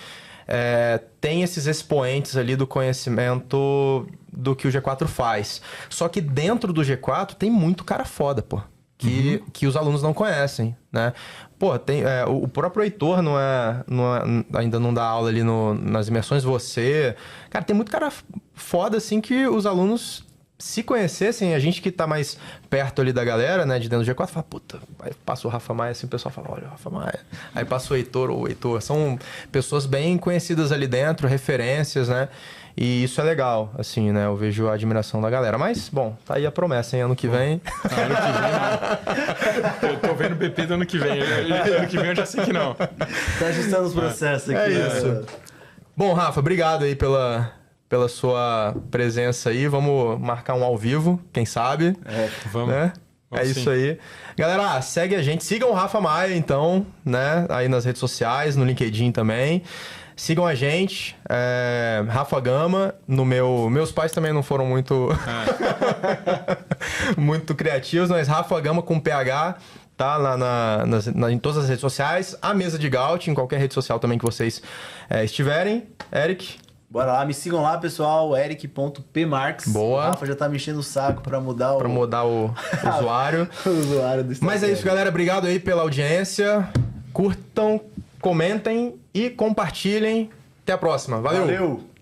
tem esses expoentes ali do conhecimento do que o G4 faz. Só que dentro do G4 tem muito cara foda, pô. Que os alunos não conhecem, né? Pô, tem, o próprio Heitor ainda não dá aula ali nas imersões, você... Cara, tem muito cara foda, assim, que os alunos, se conhecessem, a gente que tá mais perto ali da galera, né, de dentro do G4, fala, puta, aí passa o Rafa Maia, assim, o pessoal fala, olha o Rafa Maia. Aí passa o Heitor. São pessoas bem conhecidas ali dentro, referências, né? E isso é legal, assim, né? Eu vejo a admiração da galera. Mas, bom, tá aí a promessa, hein? Ano que vem... Ano que vem, não. Eu tô vendo o BP do ano que vem. Ano que vem eu já sei que não. Tá ajustando os processos aqui. Isso. Bom, Rafa, obrigado aí pela sua presença aí. Vamos marcar um ao vivo, quem sabe. Vamos. Né? Vamos isso aí. Galera, segue a gente. Sigam o Rafa Maia, então, né? Aí nas redes sociais, no LinkedIn também. Sigam a gente, Rafa Gama, meus pais também não foram muito muito criativos, mas Rafa Gama com PH, tá lá em todas as redes sociais, a mesa de Gaut, em qualquer rede social também que vocês estiverem. Eric? Bora lá, me sigam lá, pessoal, eric.pmarques. Boa. O Rafa já tá me enchendo o saco pra mudar o usuário. o usuário do Instagram. Mas é isso, galera, obrigado aí pela audiência, curtam, comentem e compartilhem. Até a próxima. Valeu!